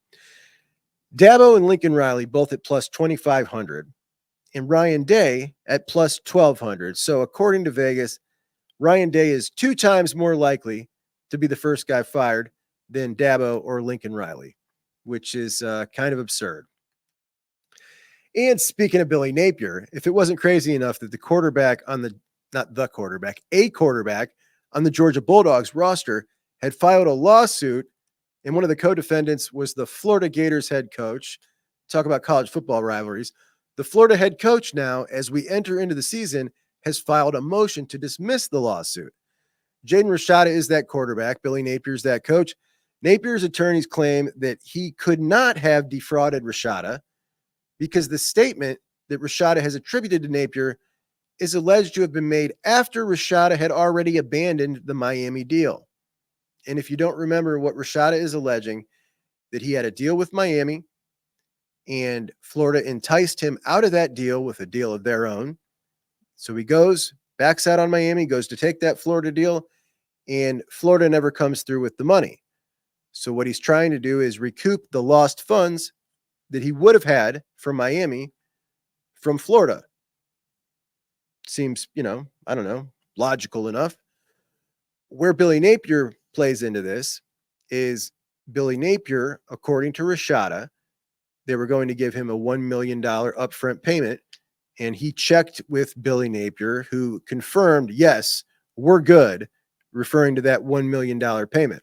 Speaker 1: Dabo and Lincoln Riley both at plus 2,500 and Ryan Day at plus 1,200. So according to Vegas, Ryan Day is 2 times more likely to be the first guy fired than Dabo or Lincoln Riley, which is kind of absurd. And speaking of Billy Napier, if it wasn't crazy enough that a quarterback on the Georgia Bulldogs roster had filed a lawsuit, and one of the co-defendants was the Florida Gators head coach. Talk about college football rivalries. The Florida head coach now, as we enter into the season, has filed a motion to dismiss the lawsuit. Jayden Rashada is that quarterback. Billy Napier is that coach. Napier's attorneys claim that he could not have defrauded Rashada because the statement that Rashada has attributed to Napier is alleged to have been made after Rashada had already abandoned the Miami deal. And if you don't remember what Rashada is alleging, that he had a deal with Miami and Florida enticed him out of that deal with a deal of their own. So he backs out on Miami, goes to take that Florida deal, and Florida never comes through with the money. So what he's trying to do is recoup the lost funds that he would have had from Miami from Florida. Seems, I don't know, logical enough. Where Billy Napier plays into this is Billy Napier, according to Rashada, they were going to give him a $1 million upfront payment. And he checked with Billy Napier, who confirmed, yes, we're good, referring to that $1 million payment.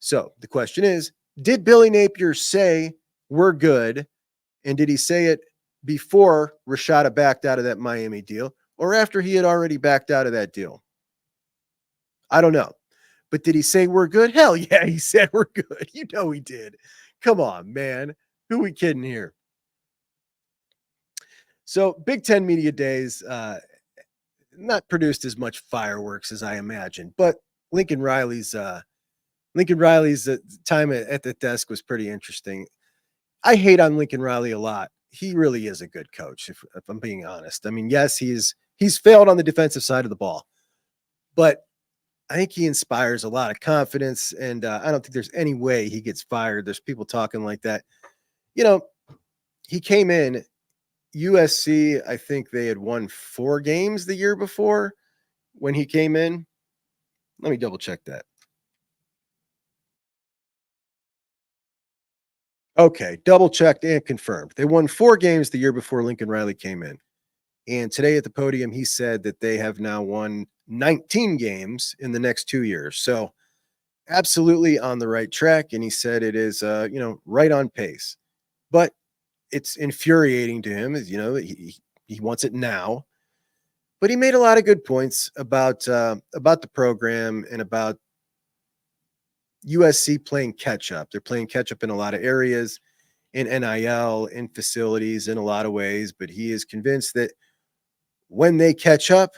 Speaker 1: So the question is, did Billy Napier say we're good? And did he say it before Rashada backed out of that Miami deal or after he had already backed out of that deal? I don't know. But did he say we're good? Hell yeah, he said we're good. He did. Come on, man. Who we kidding here? So Big Ten Media Days, not produced as much fireworks as I imagined, but Lincoln Riley's time at the desk was pretty interesting. I hate on Lincoln Riley a lot. He really is a good coach, if I'm being honest. I mean, yes, he's failed on the defensive side of the ball, but I think he inspires a lot of confidence, and I don't think there's any way he gets fired. There's people talking like that. He came in, USC, I think they had won 4 games the year before when he came in. Let me double check that. Okay, double checked and confirmed. They won 4 games the year before Lincoln Riley came in. And today at the podium, he said that they have now won 19 games in the next 2 years. So absolutely on the right track. And he said it is, right on pace. But it's infuriating to him, as he wants it now. But he made a lot of good points about the program and about USC playing catch up. They're playing catch up in a lot of areas, in NIL, in facilities, in a lot of ways. But he is convinced that when they catch up,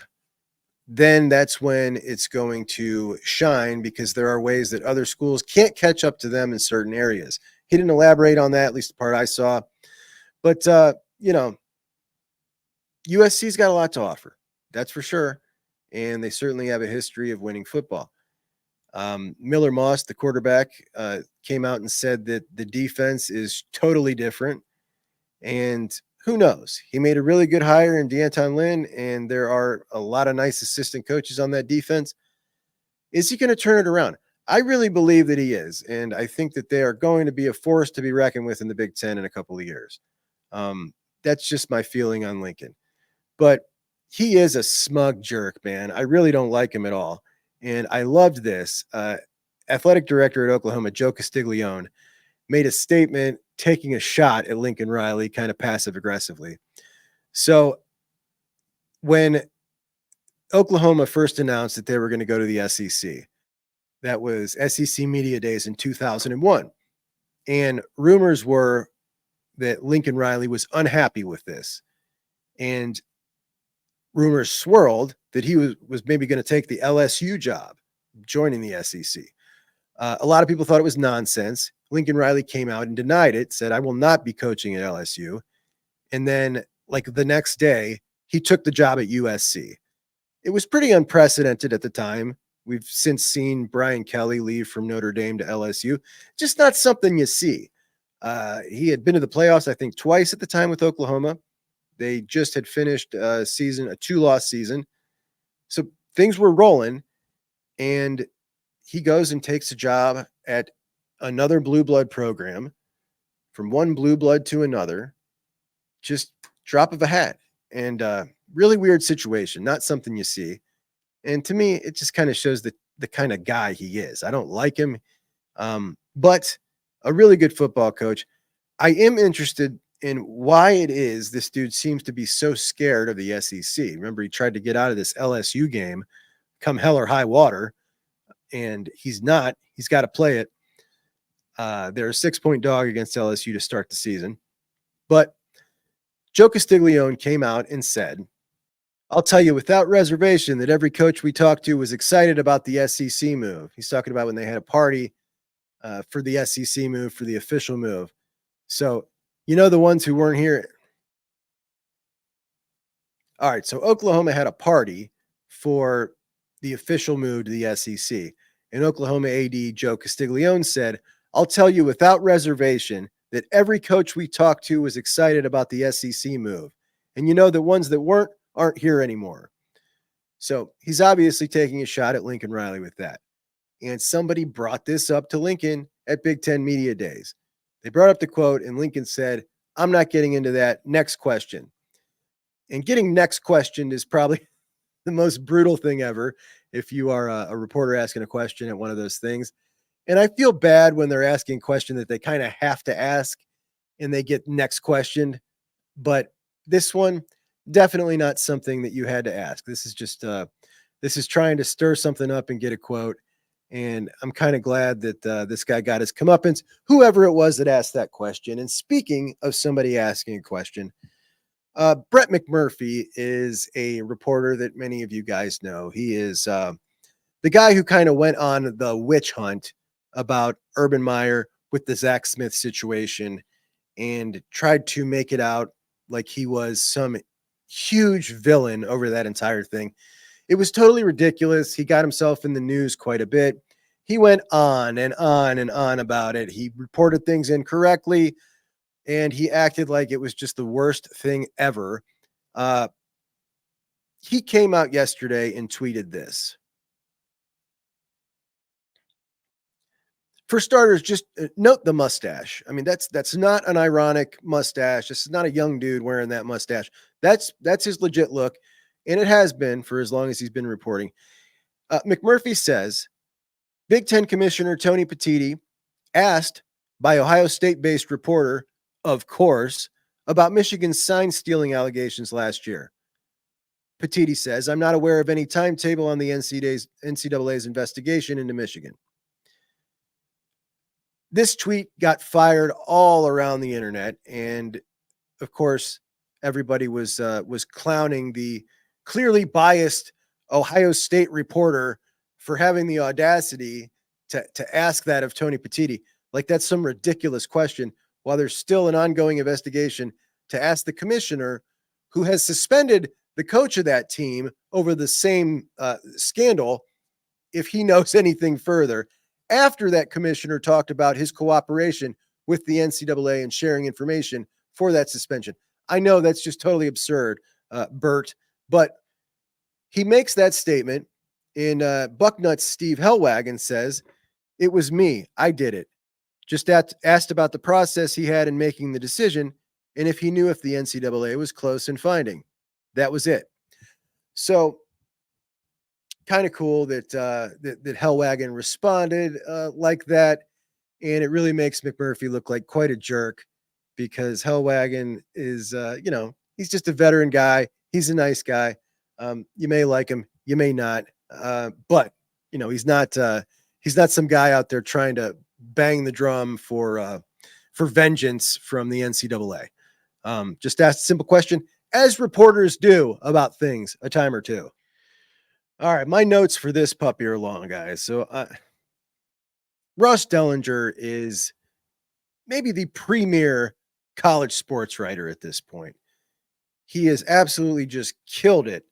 Speaker 1: then that's when it's going to shine, because there are ways that other schools can't catch up to them in certain areas. He didn't elaborate on that, at least the part I saw. But, USC's got a lot to offer. That's for sure. And they certainly have a history of winning football. Miller Moss, the quarterback, came out and said that the defense is totally different. And who knows? He made a really good hire in D'Anton Lynn, and there are a lot of nice assistant coaches on that defense. Is he going to turn it around? I really believe that he is. And I think that they are going to be a force to be reckoned with in the Big Ten in a couple of years. That's just my feeling on Lincoln. But he is a smug jerk, man. I really don't like him at all. And I loved this. Athletic director at Oklahoma, Joe Castiglione, made a statement taking a shot at Lincoln Riley kind of passive aggressively. So when Oklahoma first announced that they were going to go to the SEC, that was SEC Media Days in 2001. And rumors were that Lincoln Riley was unhappy with this. And rumors swirled that he was maybe going to take the LSU job, joining the SEC. A lot of people thought it was nonsense. Lincoln Riley came out and denied it, said, I will not be coaching at LSU. And then, like the next day, he took the job at USC. It was pretty unprecedented at the time. We've since seen Brian Kelly leave from Notre Dame to LSU. Just not something you see. He had been to the playoffs, I think, twice at the time with Oklahoma. They just had finished a 2-loss season. So things were rolling, and he goes and takes a job at another blue blood program, from one blue blood to another, just drop of a hat. And really weird situation, not something you see. And to me, it just kind of shows the kind of guy he is. I don't like him, but a really good football coach. I am interested in why it is this dude seems to be so scared of the SEC. Remember, he tried to get out of this LSU game, come hell or high water, and he's not. He's got to play it. They're a 6-point dog against LSU to start the season. But Joe Castiglione came out and said, I'll tell you without reservation that every coach we talked to was excited about the SEC move. He's talking about when they had a party for the SEC move, for the official move. So, the ones who weren't here. All right. So Oklahoma had a party for the official move to the SEC. And Oklahoma AD Joe Castiglione said, "I'll tell you without reservation that every coach we talked to was excited about the SEC move. And you know, the ones that weren't aren't here anymore." So he's obviously taking a shot at Lincoln Riley with that. And somebody brought this up to Lincoln at Big Ten Media Days. They brought up the quote, and Lincoln said, "I'm not getting into that. Next question." And getting next questioned is probably the most brutal thing ever if you are a reporter asking a question at one of those things. And I feel bad when they're asking a question that they kind of have to ask and they get next questioned. But this one, definitely not something that you had to ask. This is just, this is trying to stir something up and get a quote. And I'm kind of glad that this guy got his comeuppance, whoever it was that asked that question. And speaking of somebody asking a question, Brett McMurphy is a reporter that many of you guys know. He is the guy who kind of went on the witch hunt about Urban Meyer with the Zach Smith situation and tried to make it out like he was some huge villain over that entire thing. It was totally ridiculous. He got himself in the news quite a bit. He went on and on and on about it. He reported things incorrectly, and he acted like it was just the worst thing ever. He came out yesterday and tweeted this. For starters, just note the mustache. I mean, that's not an ironic mustache. This is not a young dude wearing that mustache. That's his legit look, and it has been for as long as he's been reporting. McMurphy says, Big Ten Commissioner Tony Petitti asked by Ohio State-based reporter, of course, about Michigan's sign stealing allegations last year. Petitti says, "I'm not aware of any timetable on the NCAA's investigation into Michigan." This tweet got fired all around the internet, and of course, everybody was clowning the clearly biased Ohio State reporter for having the audacity to ask that of Tony Petitti. Like that's some ridiculous question, while there's still an ongoing investigation to ask the commissioner who has suspended the coach of that team over the same scandal if he knows anything further. After that commissioner talked about his cooperation with the NCAA and sharing information for that suspension. I know that's just totally absurd, Bert, but he makes that statement in Bucknuts. Steve Hellwagon says, "It was me. I did it. Just asked about the process he had in making the decision and if he knew if the NCAA was close in finding. That was it." So kind of cool that that Hellwagon responded like that, and it really makes McMurphy look like quite a jerk because Hellwagon is he's just a veteran guy. He's a nice guy. You may like him, you may not, but he's not some guy out there trying to bang the drum for vengeance from the NCAA. Just ask a simple question, as reporters do about things a time or two. All right, my notes for this puppy are long, guys. So Ross Dellinger is maybe the premier college sports writer at this point. He has absolutely just killed it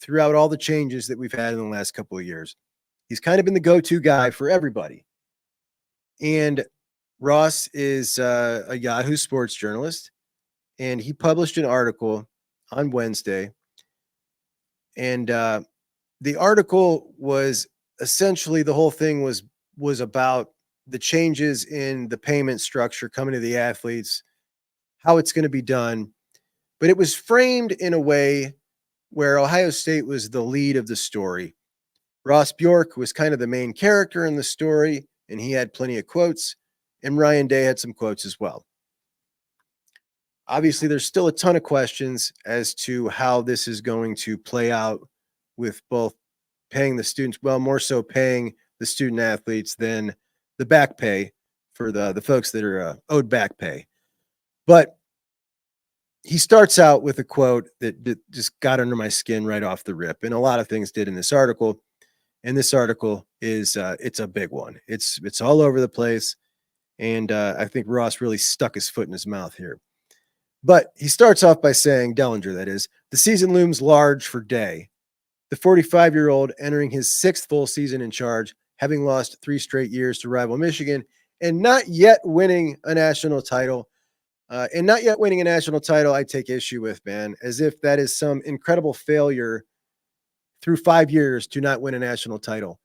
Speaker 1: throughout all the changes that we've had in the last couple of years. He's kind of been the go-to guy for everybody. And Ross is a Yahoo sports journalist, and he published an article on Wednesday. And the article was essentially, the whole thing was about the changes in the payment structure coming to the athletes, how it's going to be done. But it was framed in a way where Ohio State was the lead of the story. Ross Bjork was kind of the main character in the story, and he had plenty of quotes, and Ryan Day had some quotes as well. Obviously, there's still a ton of questions as to how this is going to play out with both paying the students, well, more so paying the student athletes than the back pay for the folks that are owed back pay. But he starts out with a quote that just got under my skin right off the rip, and a lot of things did in this article. And this article is it's a big one. It's all over the place, and I think Ross really stuck his foot in his mouth here. But he starts off by saying, Dellinger, that is, the season looms large for Day. The 45-year-old entering his 6th full season in charge, having lost 3 straight years to rival Michigan, and not yet winning a national title. I take issue with, man, as if that is some incredible failure through 5 years to not win a national title.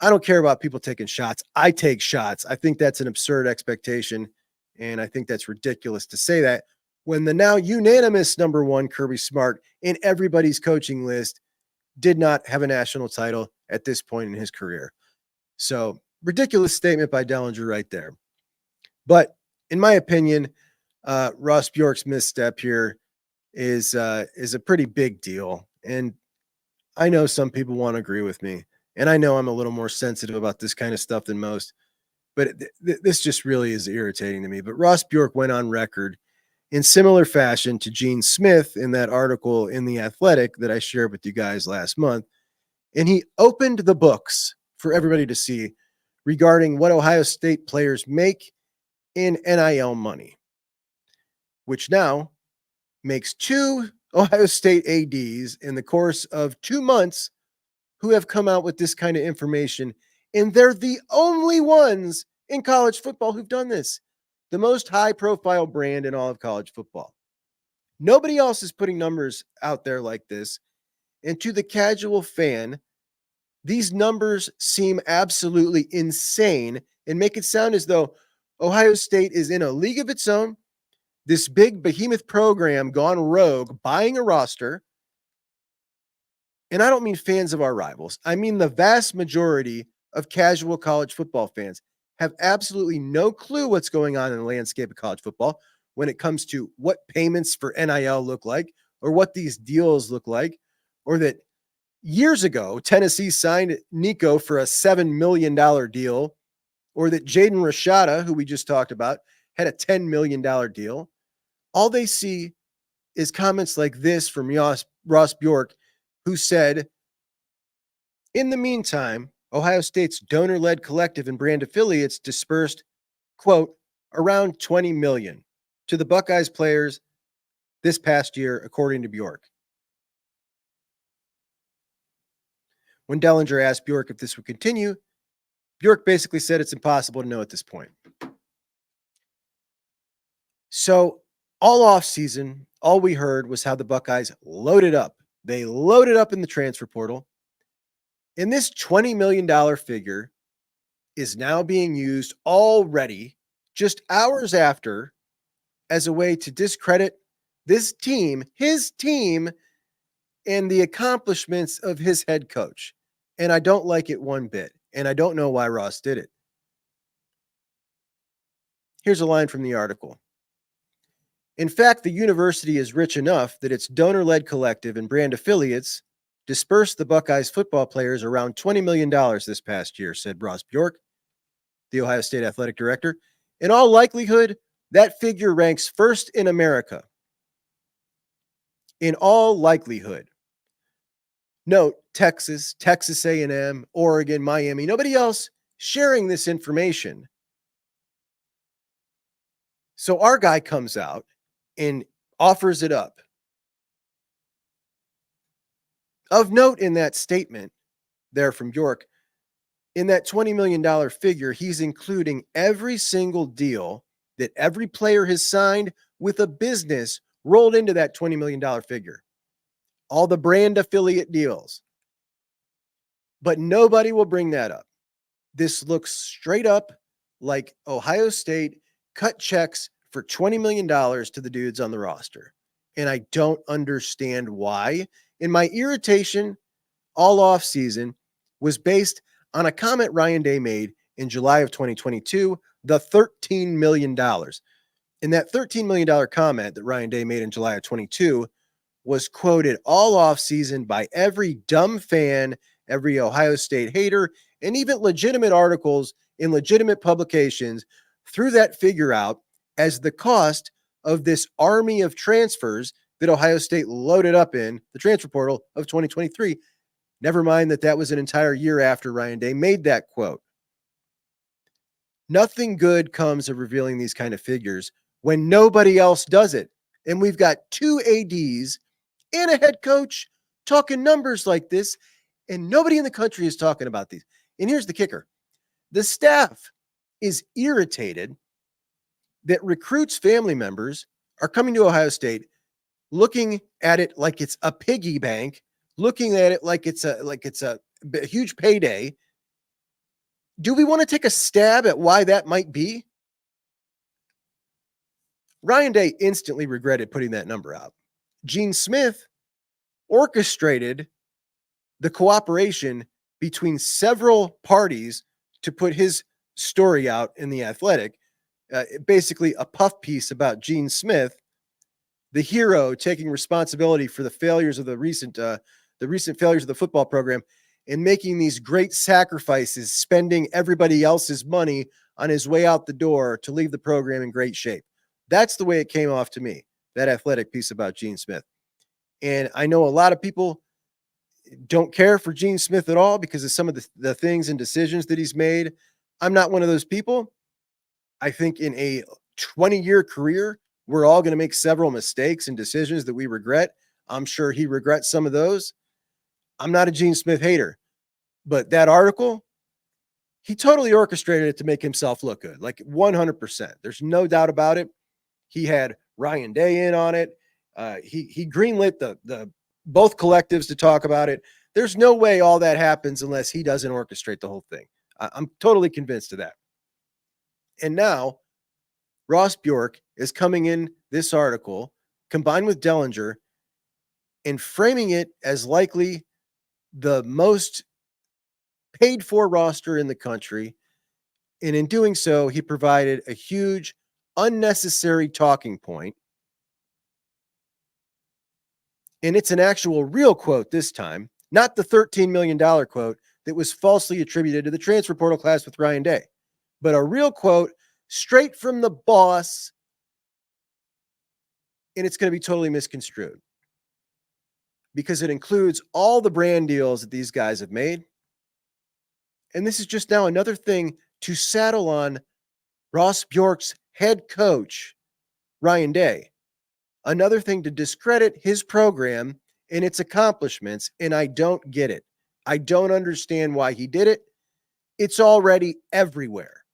Speaker 1: I don't care about people taking shots. I take shots. I think that's an absurd expectation, and I think that's ridiculous to say that when the now unanimous number 1 Kirby Smart in everybody's coaching list did not have a national title at this point in his career. So ridiculous statement by Dellinger right there. But in my opinion, Ross Bjork's misstep here is a pretty big deal. And I know some people want to agree with me. And I know I'm a little more sensitive about this kind of stuff than most, but this just really is irritating to me. But Ross Bjork went on record in similar fashion to Gene Smith in that article in The Athletic that I shared with you guys last month. And he opened the books for everybody to see regarding what Ohio State players make in NIL money, which now makes 2 Ohio State ADs in the course of 2 months who have come out with this kind of information. And they're the only ones in college football who've done this. The most high-profile brand in all of college football. Nobody else is putting numbers out there like this. And to the casual fan, these numbers seem absolutely insane and make it sound as though Ohio State is in a league of its own, this big behemoth program gone rogue, buying a roster. And I don't mean fans of our rivals. I mean the vast majority of casual college football fans have absolutely no clue what's going on in the landscape of college football when it comes to what payments for NIL look like, or what these deals look like, or that years ago, Tennessee signed Nico for a $7 million deal, or that Jayden Rashada, who we just talked about, had a $10 million deal. All they see is comments like this from Ross Bjork, who said, in the meantime, Ohio State's donor-led collective and brand affiliates dispersed, quote, around $20 million to the Buckeyes players this past year, according to Bjork. When Dellinger asked Bjork if this would continue, Bjork basically said it's impossible to know at this point. So all offseason, all we heard was how the Buckeyes loaded up. They loaded up in the transfer portal. And this $20 million figure is now being used already, just hours after, as a way to discredit this team, his team, and the accomplishments of his head coach. And I don't like it one bit. And I don't know why Ross did it. Here's a line from the article. In fact, the university is rich enough that its donor-led collective and brand affiliates dispersed the Buckeyes football players around $20 million this past year, said Ross Bjork, the Ohio State athletic director. In all likelihood, that figure ranks first in America. In all likelihood. Note, Texas, Texas A&M, Oregon, Miami, nobody else sharing this information. So our guy comes out and offers it up. Of note in that statement there from Bjork, in that $20 million figure, he's including every single deal that every player has signed with a business rolled into that $20 million figure. All the brand affiliate deals. But nobody will bring that up. This looks straight up like Ohio State cut checks for $20 million to the dudes on the roster. And I don't understand why. And my irritation all off season was based on a comment Ryan Day made in July of 2022, the $13 million. And that $13 million comment that Ryan Day made in July of 22 was quoted all off season by every dumb fan, every Ohio State hater, and even legitimate articles in legitimate publications threw that figure out as the cost of this army of transfers that Ohio State loaded up in the transfer portal of 2023. Never mind that that was an entire year after Ryan Day made that quote. Nothing good comes of revealing these kind of figures when nobody else does it. And we've got 2 ADs and a head coach talking numbers like this, and nobody in the country is talking about these. And here's the kicker. The staff is irritated that recruits' family members are coming to Ohio State, looking at it like it's a piggy bank, looking at it like it's a huge payday. Do we want to take a stab at why that might be? Ryan Day instantly regretted putting that number out. Gene Smith orchestrated the cooperation between several parties to put his story out in The Athletic, basically a puff piece about Gene Smith, the hero taking responsibility for the failures of the recent failures of the football program and making these great sacrifices, spending everybody else's money on his way out the door to leave the program in great shape. That's the way it came off to me, that Athletic piece about Gene Smith. And I know a lot of people don't care for Gene Smith at all because of some of the things and decisions that he's made. I'm not one of those people. I think in a 20-year career, we're all going to make several mistakes and decisions that we regret. I'm sure he regrets some of those. I'm not a Gene Smith hater, but that article, he totally orchestrated it to make himself look good, like 100%. There's no doubt about it. He had Ryan Day in on it. He greenlit the both collectives to talk about it. There's no way all that happens unless he doesn't orchestrate the whole thing. I'm totally convinced of that. And now Ross Bjork is coming in this article combined with Dellinger and framing it as likely the most paid for roster in the country. And in doing so, he provided a huge unnecessary talking point. And it's an actual real quote this time, not the $13 million quote that was falsely attributed to the transfer portal class with Ryan Day, but a real quote straight from the boss. And it's going to be totally misconstrued because it includes all the brand deals that these guys have made. And this is just now another thing to saddle on Ross Bjork's head coach, Ryan Day. Another thing to discredit his program and its accomplishments, and I don't get it. I don't understand why he did it. It's already everywhere.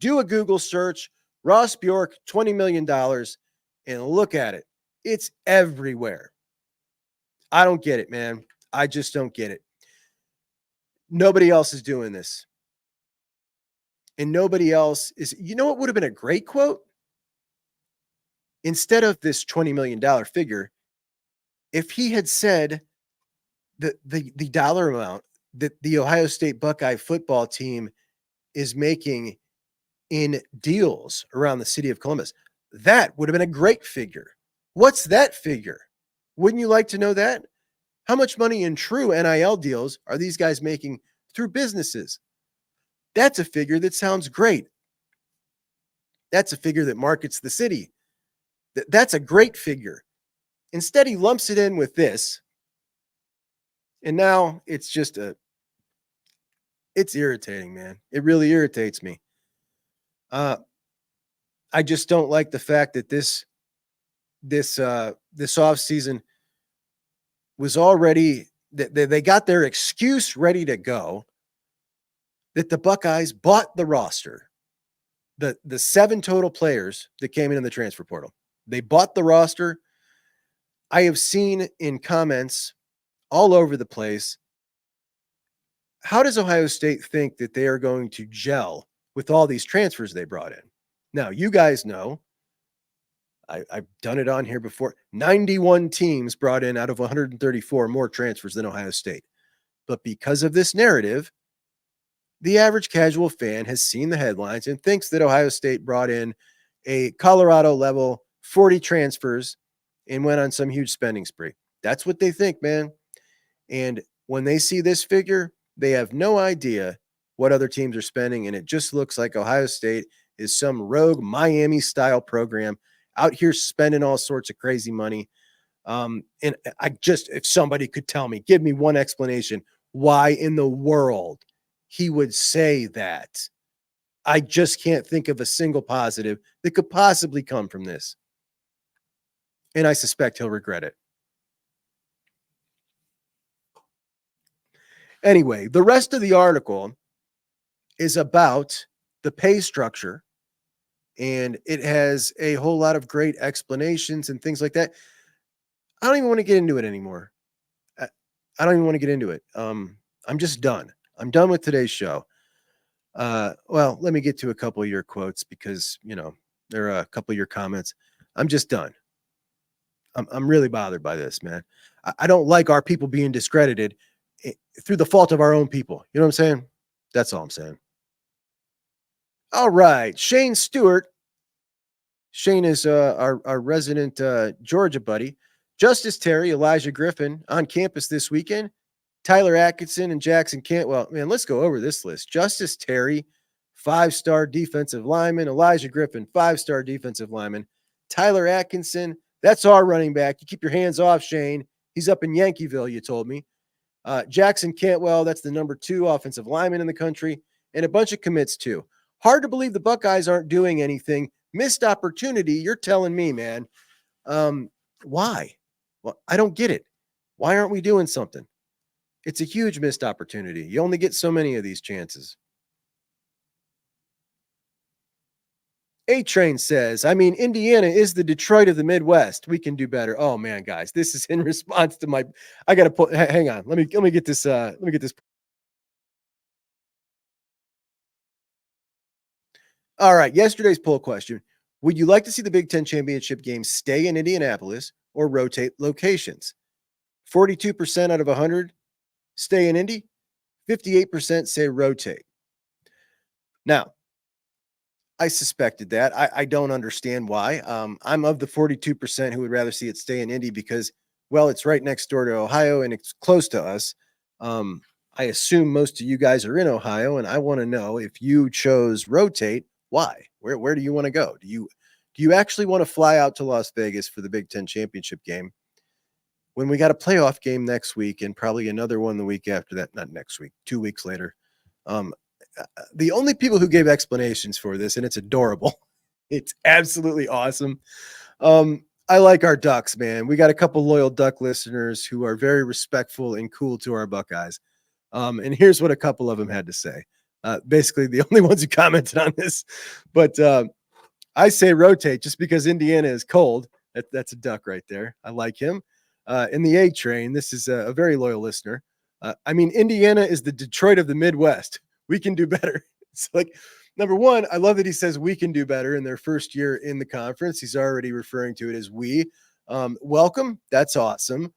Speaker 1: Do a Google search, Ross Bjork, $20 million, and look at it. It's everywhere. I don't get it, man. I just don't get it. Nobody else is doing this. And nobody else is, you know what would have been a great quote? Instead of this $20 million figure, if he had said that the dollar amount that the Ohio State Buckeye football team is making in deals around the city of Columbus, that would have been a great figure. What's that figure? Wouldn't you like to know that? How much money in true NIL deals are these guys making through businesses? That's a figure that sounds great. That's a figure that markets the city. That's a great figure. Instead, he lumps it in with this. And now it's just it's irritating, man. It really irritates me. I just don't like the fact that this offseason was already, they got their excuse ready to go, that the Buckeyes bought the roster, the 7 total players that came in the transfer portal. They bought the roster. I have seen in comments all over the place, how does Ohio State think that they are going to gel with all these transfers they brought in? Now, you guys know, I've done it on here before, 91 teams brought in out of 134 more transfers than Ohio State. But because of this narrative, the average casual fan has seen the headlines and thinks that Ohio State brought in a Colorado level 40 transfers and went on some huge spending spree. That's what they think, man. And when they see this figure, they have no idea what other teams are spending. And it just looks like Ohio State is some rogue Miami style program out here spending all sorts of crazy money. And if somebody could tell me, give me one explanation why in the world he would say that. I just can't think of a single positive that could possibly come from this. And I suspect he'll regret it. Anyway, the rest of the article is about the pay structure, and it has a whole lot of great explanations and things like that. I don't even want to get into it anymore. I don't even want to get into it. I'm just done. I'm done with today's show. Well, let me get to a couple of your quotes because, there are a couple of your comments. I'm just done. I'm really bothered by this, man. I don't like our people being discredited through the fault of our own people. You know what I'm saying? That's all I'm saying. All right. Shane Stewart. Shane is our resident Georgia buddy. Justice Terry, Elijah Griffin on campus this weekend. Tyler Atkinson and Jackson Cantwell. Man, let's go over this list. Justice Terry, 5-star defensive lineman. Elijah Griffin, 5-star defensive lineman. Tyler Atkinson, that's our running back. You keep your hands off Shane. He's up in Yankeeville, you told me. Jackson Cantwell, that's the number 2 offensive lineman in the country. And a bunch of commits too. Hard to believe the Buckeyes aren't doing anything. Missed opportunity, you're telling me, man. Why? Well, I don't get it. Why aren't we doing something? It's a huge missed opportunity. You only get so many of these chances. A-Train says, Indiana is the Detroit of the Midwest. We can do better. Oh man, guys, this is in response to my, I got to put, hang on. Let me get this. All right. Yesterday's poll question. Would you like to see the Big Ten championship game stay in Indianapolis or rotate locations? 42% out of 100 stay in Indy. 58% say rotate. Now, I suspected that. I don't understand why. I'm of the 42% who would rather see it stay in Indy because, well, it's right next door to Ohio and it's close to us. I assume most of you guys are in Ohio, and I want to know if you chose rotate, why? Where do you want to go? Do you actually want to fly out to Las Vegas for the Big Ten championship game when we got a playoff game next week and probably another one the week after that? Not next week, 2 weeks later. The only people who gave explanations for this, and it's adorable. It's absolutely awesome. I like our Ducks, man. We got a couple loyal Duck listeners who are very respectful and cool to our Buckeyes. And here's what a couple of them had to say. Basically, the only ones who commented on this. But I say rotate just because Indiana is cold. That's a Duck right there. I like him. In the A-Train, this is a very loyal listener. Indiana is the Detroit of the Midwest. We can do better. It's like, number one, I love that he says we can do better in their first year in the conference. He's already referring to it as we. Welcome. That's awesome.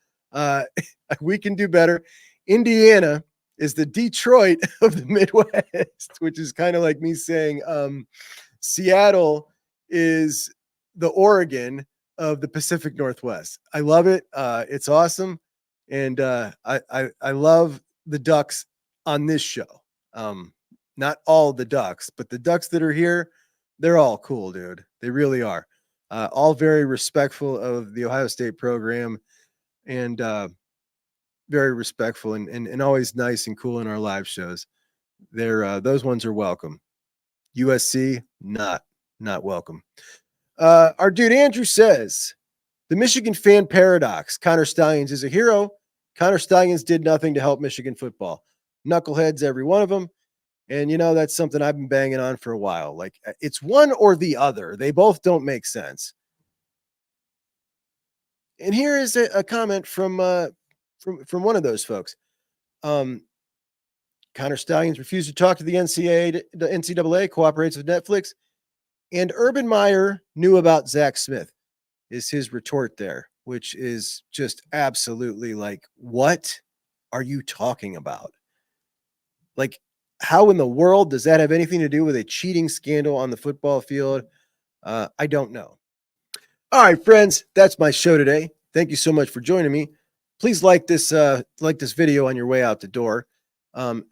Speaker 1: We can do better. Indiana is the Detroit of the Midwest, which is kind of like me saying Seattle is the Oregon of the Pacific Northwest. I love it. It's awesome. And I love the Ducks on this show. Not all the Ducks, but the Ducks that are here, they're all cool, dude. They really are. All very respectful of the Ohio State program and very respectful and always nice and cool in our live shows. Those ones are welcome. USC, not welcome. Our dude Andrew says, the Michigan fan paradox. Connor Stallions is a hero. Connor Stallions did nothing to help Michigan football. Knuckleheads, every one of them. And, that's something I've been banging on for a while. Like, it's one or the other. They both don't make sense. And here is a comment from one of those folks. Connor Stallions refused to talk to the NCAA, cooperates with Netflix. And Urban Meyer knew about Zach Smith is his retort there, which is just absolutely like, what are you talking about? Like, how in the world does that have anything to do with a cheating scandal on the football field? I don't know. All right, friends, that's my show today. Thank you so much for joining me. Please like this video on your way out the door.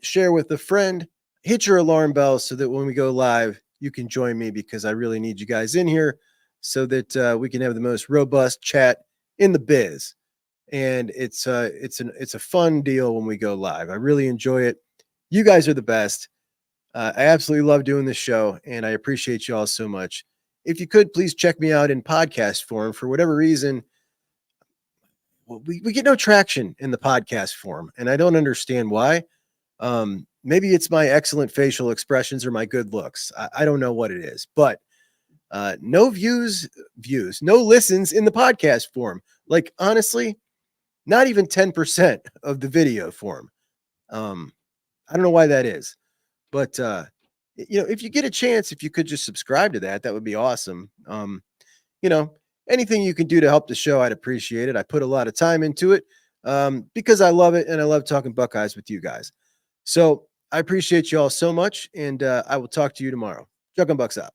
Speaker 1: Share with a friend. Hit your alarm bell so that when we go live, you can join me because I really need you guys in here so that we can have the most robust chat in the biz. And it's a fun deal when we go live. I really enjoy it. You guys are the best. I absolutely love doing this show, and I appreciate you all so much. If you could, please check me out in podcast form. For whatever reason, we get no traction in the podcast form, and I don't understand why. Maybe it's my excellent facial expressions or my good looks. I don't know what it is, but no no listens in the podcast form. Like, honestly, not even 10% of the video form. I don't know why that is, but if you get a chance, if you could just subscribe to that would be awesome. Anything you can do to help the show, I'd appreciate it. I put a lot of time into it because I love it and I love talking Buckeyes with you guys. So I appreciate you all so much, and I will talk to you tomorrow. Juck and Bucks out.